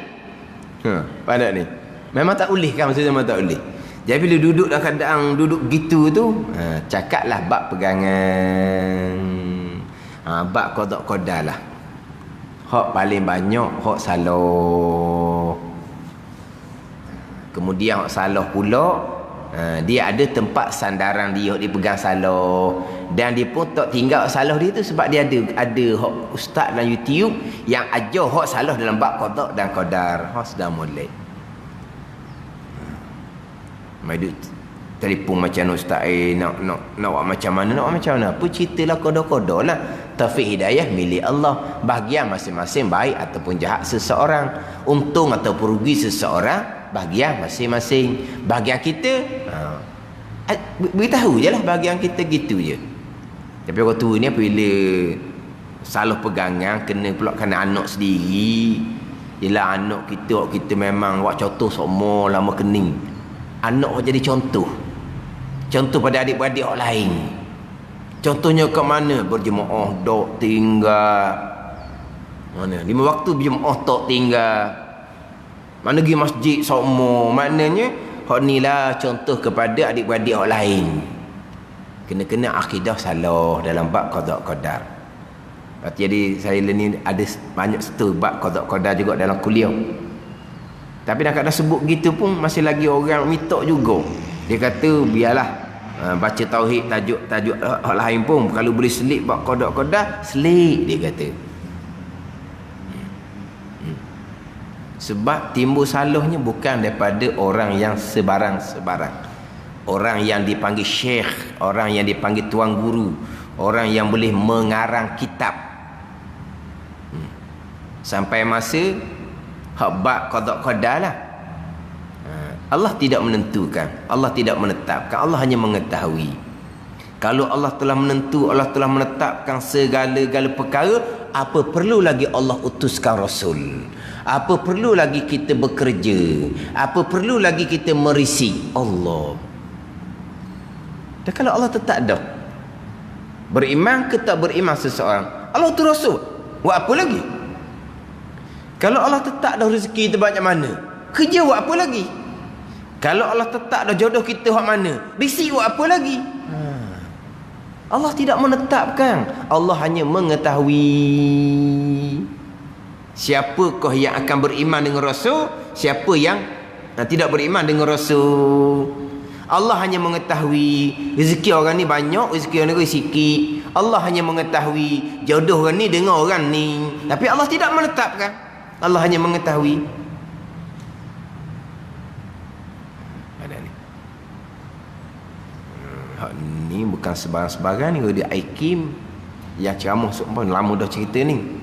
Pada ni. Memang tak boleh kan, maksudnya memang tak boleh. Jadi bila duduk dalam keadaan duduk gitu tu, cakaplah bab pegangan. Bab qada-qadar lah. Hak paling banyak hak salah. Kemudian hak salah pula, dia ada tempat sandaran dia pegang salah, dan dia pun tak tinggal salah dia tu sebab dia ada hak ustaz dalam YouTube yang ajar hak salah dalam bab qada dan qadar. Hak sudah molek. Mai duk telefon macam ustaz nak buat macam mana apa ceritalah qada lah. Taufik hidayah milik Allah, bahagian masing-masing baik ataupun jahat seseorang, untung ataupun rugi seseorang bahagian masing-masing. Bahagian kita beritahu je lah bahagian kita, gitu je. Tapi waktu ni apabila salah pegangan kena anak sendiri, yelah anak kita memang buat contoh semua lama kening. Anak jadi contoh pada adik-beradik orang lain. Contohnya kat mana? Berjemaah dok tinggal. Mana? 5 waktu berjemaah tok tinggal. Mana pergi masjid semua. Maknanya hak ni lah contoh kepada adik-beradik orang lain. Kena akidah salah dalam bab qada qadar. Jadi saya ni ada banyak bab qada juga dalam kuliah. Tapi dah kadang sebut gitu pun masih lagi orang mitok juga. Dia kata biarlah baca tauhid tajuk hak lain pun kalau boleh selit bab qada selit, dia kata. Sebab timbul salahnya bukan daripada orang yang sebarang-sebarang. Orang yang dipanggil syekh, orang yang dipanggil tuan guru, orang yang boleh mengarang kitab. Sampai masa hak bab qada lah. Allah tidak menentukan, Allah tidak menetapkan, Allah hanya mengetahui. Kalau Allah telah menentu, Allah telah menetapkan segala-gala perkara, apa perlu lagi Allah utuskan Rasul? Apa perlu lagi kita bekerja? Apa perlu lagi kita merisi? Allah. Dan kalau Allah tetap dah beriman ke tak beriman seseorang, Allah tu Rasul, buat apa lagi? Kalau Allah tetap dah rezeki kita banyak mana, kerja buat apa lagi? Kalau Allah tetap dah jodoh kita hak mana, bisi buat apa lagi? Allah tidak menetapkan, Allah hanya mengetahui. Siapakah yang akan beriman dengan Rasul, siapa yang tidak beriman dengan Rasul. Allah hanya mengetahui rezeki orang ni banyak, rezeki orang ni sikit. Allah hanya mengetahui jodoh orang ni dengan orang ni. Tapi Allah tidak menetapkan, Allah hanya mengetahui. Ada ni. Hak ni bukan sebarang-sebarang ni, dia Aikim yang ceramah seumpama lama dah cerita ni.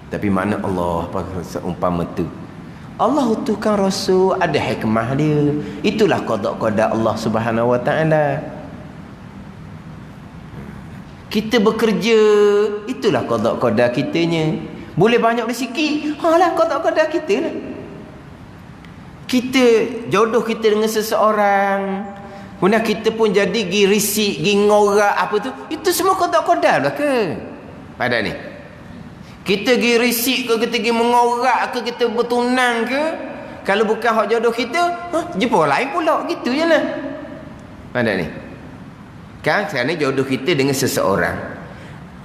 Tapi mana Allah apa seumpama tu. Allah utuskan Rasul, ada hikmah dia. Itulah qada Allah Subhanahu Wa Taala. Kita bekerja, itulah qada kitanya. Boleh banyak rezeki, halah qada kita lah. Kita jodoh kita dengan seseorang, kemudian kita pun jadi gi risik, gi ngorak apa tu, itu semua qada lah ke? Pada ni kita pergi risik ke, kita pergi mengorak ke, kita bertunang ke, kalau bukan hak jodoh kita, jumpa orang lain pula, gitu je lah. Pada ni kan sekarang ni jodoh kita dengan seseorang,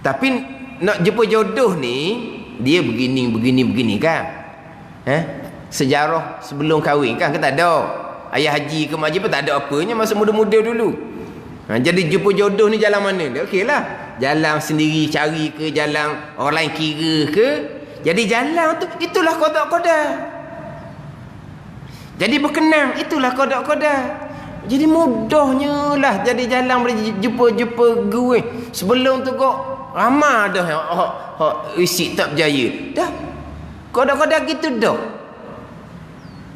tapi nak jumpa jodoh ni dia begini kan, sejarah sebelum kahwin kan, kita tak ada ayah haji ke mak haji pun tak ada apanya masa muda-muda dulu. Jadi jumpa jodoh ni jalan mana dia? Okey lah, jalan sendiri cari ke, jalan orang lain kira ke, jadi jalan tu itulah qada. Jadi berkenan, itulah qada. Jadi mudahnya lah jadi jalan boleh jumpa gue. Sebelum tu kok ramai dah hak risik tak berjaya dah, qada gitu dah.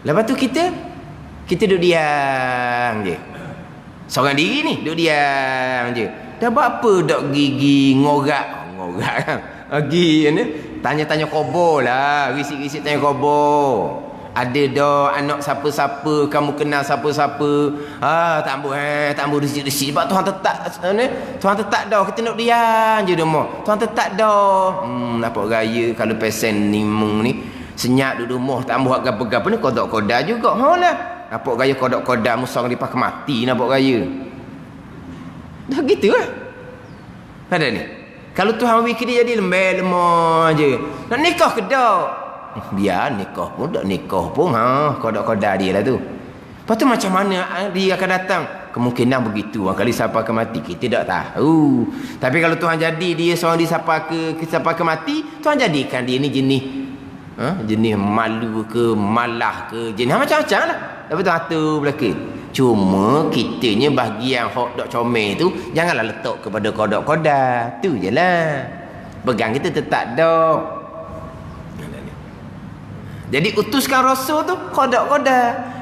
Lepas tu kita duduk diam je, seorang diri ni duduk diam je. Dah buat apa dak gigi ngorak kan, gigi ni tanya-tanya khabar lah, risik-risik tanya khabar. Ada dah anak siapa-siapa, kamu kenal siapa-siapa, tak ambil risik-risik. Sebab Tuhan tetap dah, kita nak diam je rumah. Tuhan tetap dah. Nampak gaya kalau pesen ni senyap duduk rumah tak ambil apa-apa ni qada juga. Lah nampak gaya qada musang lepas mati, nampak gaya. Dah gitu lah. Ada ni. Kalau Tuhan bagi dia jadi lemah je. Nak nikah ke tak? Biar nikah pun tak nikah pun qada dia lah tu. Lepas tu macam mana dia akan datang? Kemungkinan begitu. Kali siapa akan mati kita tak tahu. Tapi kalau Tuhan jadi dia seorang dia siapa akan mati, Tuhan jadikan dia ni jenis malu ke, malah ke, jenis macam-macam lah. Lepas tu hatu belakang. Cuma kitanya bahagian hok dok comel tu janganlah letak kepada qada. Tu je lah. Pegang kita tetap dah. Jadi utuskan Rasul tu qada.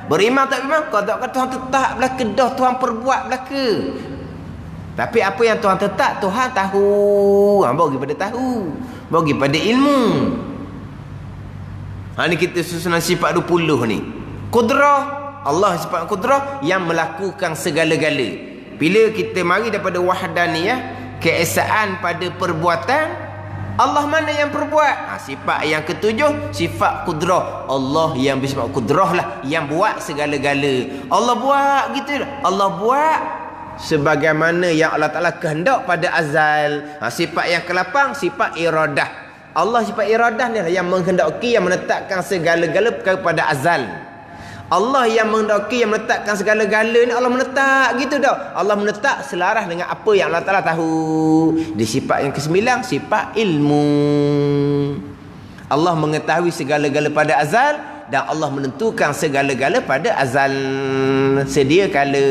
Beriman tak beriman qada Tuhan tetap belaka dah, Tuhan perbuat belaka. Tapi apa yang Tuhan tetap Tuhan tahu. Bagi pada tahu, bagi pada ilmu. Ni kita susunan sifat 20 ni. Qudrah, Allah sifat qudrah yang melakukan segala-gala. Bila kita mari daripada wahdaniyah, keesaan pada perbuatan, Allah mana yang perbuat? Sifat yang ketujuh, sifat qudrah. Allah yang bersifat qudrah lah, yang buat segala-gala. Allah buat gitu lah. Allah buat, sebagaimana yang Allah Ta'ala kehendak pada azal. Sifat yang ke-8 sifat iradah. Allah sifat iradah ni yang menghendaki, yang menetapkan segala-gala kepada azal. Allah yang menghendaki, yang menetapkan segala-gala ni, Allah menetap gitu dah. Allah menetap selaras dengan apa yang Allah Ta'ala tahu. Di sifat yang ke-9 sifat ilmu. Allah mengetahui segala-gala pada azal, dan Allah menentukan segala-gala pada azal sedia kala.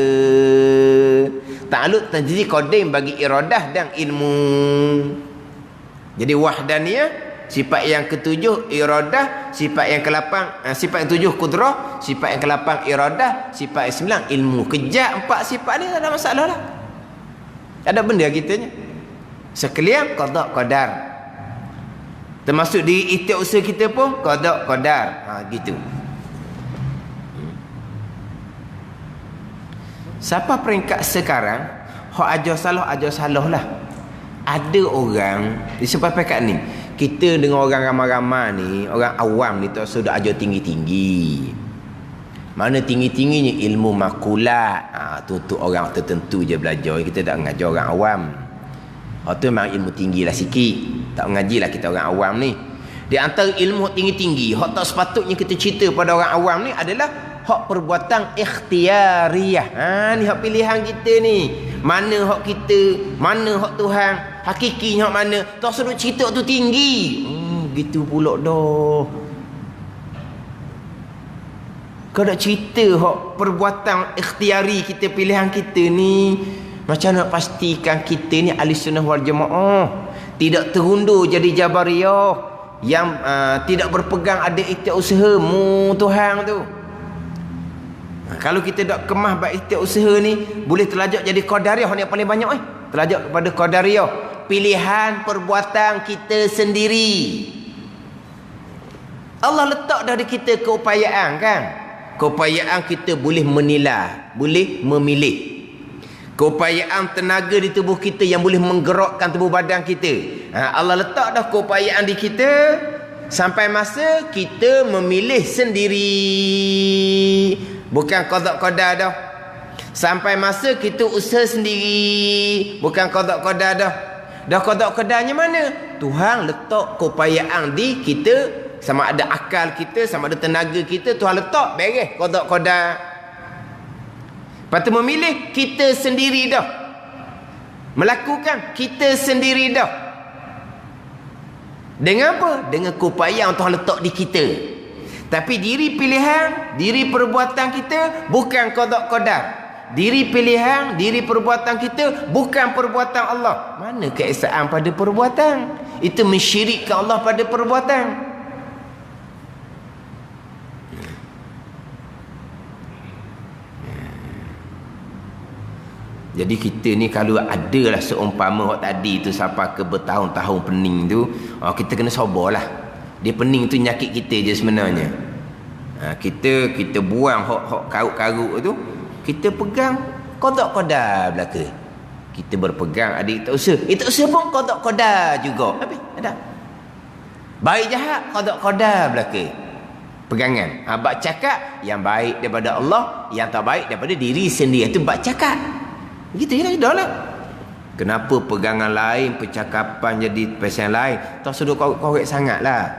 Ta'alluq tajzi qadim bagi iradah dan ilmu. Jadi wahdaniyah sifat yang ke-7 iradah, sifat yang ke-8 sifat yang ke-7 qudrah, sifat yang ke-8 iradah, sifat yang ke-9 ilmu. Kejap 4 sifat ni tak ada masalah lah. Tak ada benda kitanya. Sekalian qada qadar. Termasuk di ikhtiar usaha kita pun qada qadar. Gitu. Siapa peringkat sekarang hak ajar salah lah. Ada orang di sepakat kat ni, kita dengan orang ramai-ramai ni, orang awam ni tak sudah ajar tinggi-tinggi. Mana tinggi-tingginya ilmu makulat. Tu orang tertentu je belajar. Kita tak mengajar orang awam. Tu memang ilmu tinggi lah sikit. Tak mengaji lah kita orang awam ni. Di antara ilmu tinggi-tinggi, hak tak sepatutnya kita cerita pada orang awam ni adalah hak perbuatan ikhtiariyah. Ni hak pilihan kita ni. Mana hak kita, mana hak Tuhan, hakikinya hak mana. Tak suruh cerita tu tinggi. Gitu pula dah. Kau nak cerita hak perbuatan ikhtiari kita, pilihan kita ni, macam nak pastikan kita ni ahli sunnah wal jamaah, tidak terundur jadi jabariyah yang tidak berpegang ada ikhtiar usaha Tuhan tu. Kalau kita tak kemah bab ikhtiar usaha ni, boleh terlajak jadi qadariyah yang paling banyak terlajak kepada qadariyah, pilihan perbuatan kita sendiri. Allah letak dah di kita keupayaan kan. Keupayaan kita boleh menilai, boleh memilih. Keupayaan tenaga di tubuh kita yang boleh menggerakkan tubuh badan kita. Allah letak dah keupayaan di kita sampai masa kita memilih sendiri. Bukan qada-qada dah. Sampai masa kita usaha sendiri. Bukan qada-qada dah. Dah qada-qadanya mana? Tuhan letak keupayaan di kita. Sama ada akal kita, sama ada tenaga kita, Tuhan letak beres qada-qada. Lepas tu memilih kita sendiri dah. Melakukan kita sendiri dah. Dengan apa? Dengan keupayaan Tuhan letak di kita. Tapi diri pilihan, diri perbuatan kita bukan qada-qadar. Diri pilihan, diri perbuatan kita bukan perbuatan Allah. Mana keesaan pada perbuatan? Itu mensyirikkan Allah pada perbuatan. Jadi kita ni kalau adalah seumpama hak tadi tu sampai ke bertahun-tahun pening tu, kita kena sabarlah. Dia pening tu nyakit kita je sebenarnya. Kita buang hak karut-karut tu, kita pegang qada-qada belaka. Kita berpegang ada ikhtiar usaha. Ikhtiar usaha pun qada-qada juga. Habis ada. Baik jahat qada-qada belaka. Pegangan. Bab cakap yang baik daripada Allah, yang tak baik daripada diri sendiri. Itu bab cakap. Gitu je dah lah. Kenapa pegangan lain, percakapan jadi pasal lain? Tak sudah korek sangat lah.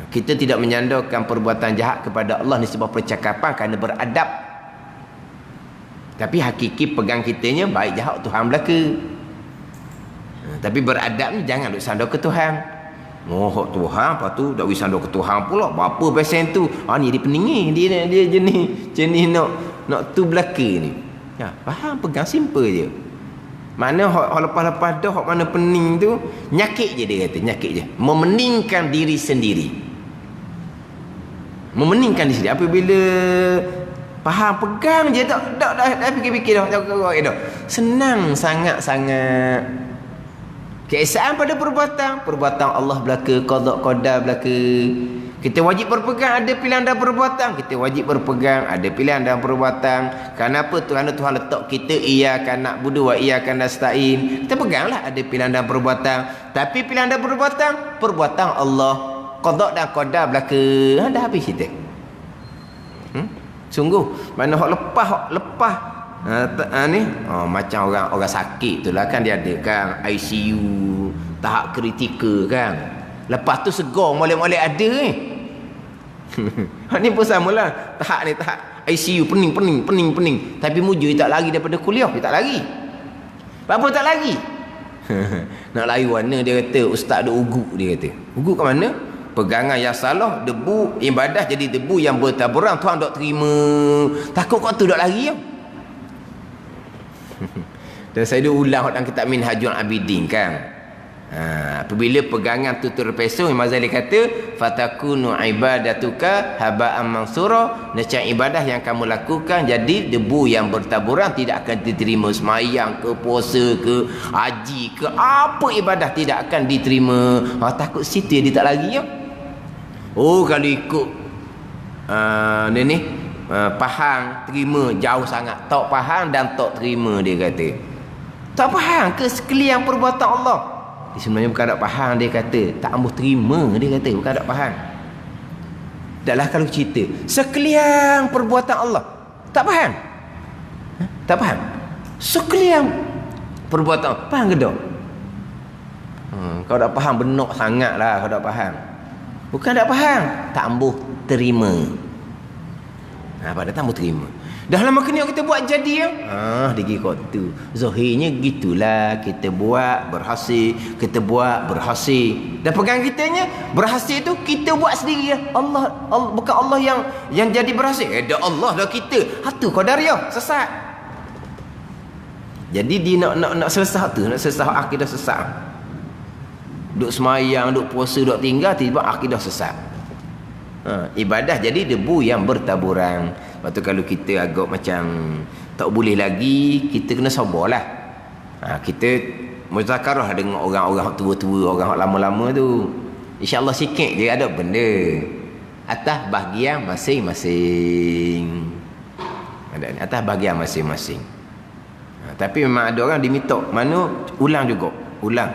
Kita tidak menyandarkan perbuatan jahat kepada Allah ni sebab percakapan kerana beradab. Tapi hakiki pegang kitanya baik jahat Tuhan belaka. Tapi beradab ni jangan duk sandar ke Tuhan. Hak Tuhan, lepas tu dak wis sandar ke Tuhan pula. Apa pasal tu? Ni dia pening dia jenis nak tu belaka ni. Ya, faham, pegang simple je. Mana hak lepas-lepas dah, hak mana pening tu, nyakit je dia kata, nyakit je. Memeningkan diri sendiri. Memeningkan diri sendiri. Apabila faham, pegang je, dah fikir-fikir dah. Senang sangat-sangat. Keesaan pada perbuatan Allah belaka, qada belaka. Kita wajib berpegang ada pilihan dalam perbuatan. Kita wajib berpegang ada pilihan dalam perbuatan. Kenapa Tuhan letak kita iyyaka na'budu wa iyyaka nasta'in. Kita peganglah ada pilihan dalam perbuatan. Tapi pilihan dalam perbuatan Allah, qada dan qada belaka. Dah habis kita. Sungguh mana hak lepas Macam orang sakit tu lah kan, dia ada kan ICU tahap kritikal kan. Lepas tu segar molek-molek ada ni. Ni pun samalah. Tahap ni tahap ICU pening. Tapi mujur tak lari daripada kuliah, dia tak lari. Apa tak lari? Nak lari mana, dia kata ustaz ada uguk, dia kata. Uguk kat mana? Pegangan yang salah, debu ibadah jadi debu yang bertaburan, Tuhan tak terima. Takut kau tu tak lari ya? Dan saya dah ulang dalam kitab Minhajul Abidin kan. Apabila pegangan tu terpesong, Imam Ghazali kata fatakunu ibadatuka haba'an mansura, nescaya ibadah yang kamu lakukan jadi debu yang bertaburan, tidak akan diterima. Semayang ke, puasa ke, haji ke, apa ibadah tidak akan diterima. Takut situ dia tak lari ya. Kalau ikut faham terima jauh sangat, tak faham dan tak terima, dia kata. Tak faham ke sekalian perbuatan Allah? Dia sebenarnya bukan tak faham, dia kata. Tak ambuh terima, dia kata. Bukan tak faham. Taklah kalau cerita sekalian perbuatan Allah, tak faham? Tak faham? Sekalian perbuatan Allah, faham ke tak? Kau tak faham, benak sangat lah kau tak faham. Bukan tak faham, tak ambuh terima. Pada tak ambuh terima. Dah lama kena kita buat jadi ya. Digi tu. Zahirnya gitulah, kita buat berhasil, kita buat berhasil. Dan pegang kitanya berhasil tu kita buat sendiri ya. Allah bukan Allah yang jadi berhasil. Dah Allah dah kita. Hatu qadariyah sesat. Jadi dia nak selesai tu, nak selesai akidah sesat. Duk semayang, duk puasa, duk tinggal, tiba akidah sesat. Ibadah jadi debu yang bertaburan. Lepas tu kalau kita agak macam tak boleh lagi, kita kena sabarlah. Kita muzakarah dengan orang-orang tua-tua, orang lama-lama tu. InsyaAllah sikit je ada benda atas bahagian masing-masing. Ada atas bahagian masing-masing. Tapi memang ada orang diminta mana ulang juga, ulang.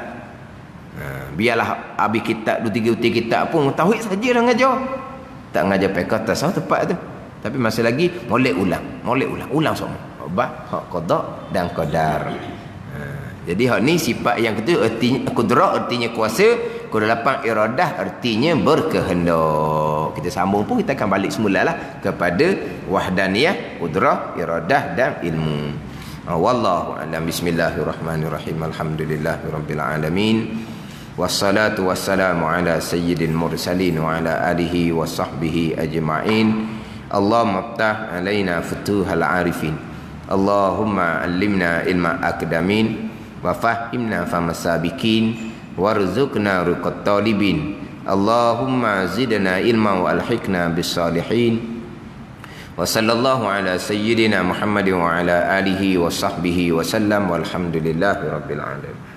Biarlah habis kitab 2-3 kitab pun tauhid saja dah ngajar. Tak ngajar fiqh tasawuf tepat tu. Tapi masih lagi molek ulang semua. Ubah hak qada dan qadar. Jadi hak ni sifat yang kedua, artinya qudrah, artinya kuasa. Kedelapan iradah, artinya berkehendak. Kita sambung pun kita akan balik semulalah kepada wahdaniyah, qudrah, iradah dan ilmu. Wallahu a'lam. Bismillahirrahmanirrahim. Alhamdulillahirabbil alamin. Wassalatu wassalamu ala sayyidil mursalin wa ala alihi wa sahbihi ajma'in. Allahumma aftah alaina futuhal arifin. Allahumma allimna ilma akdamin wa fahimna famasabikin warzuqna ruqat talibin. Allahumma zidna ilma wa alhiqna bis salihin. Wa sallallahu ala sayyidina Muhammadin wa ala alihi wa sahbihi wa sallam walhamdulillahi rabbil alamin.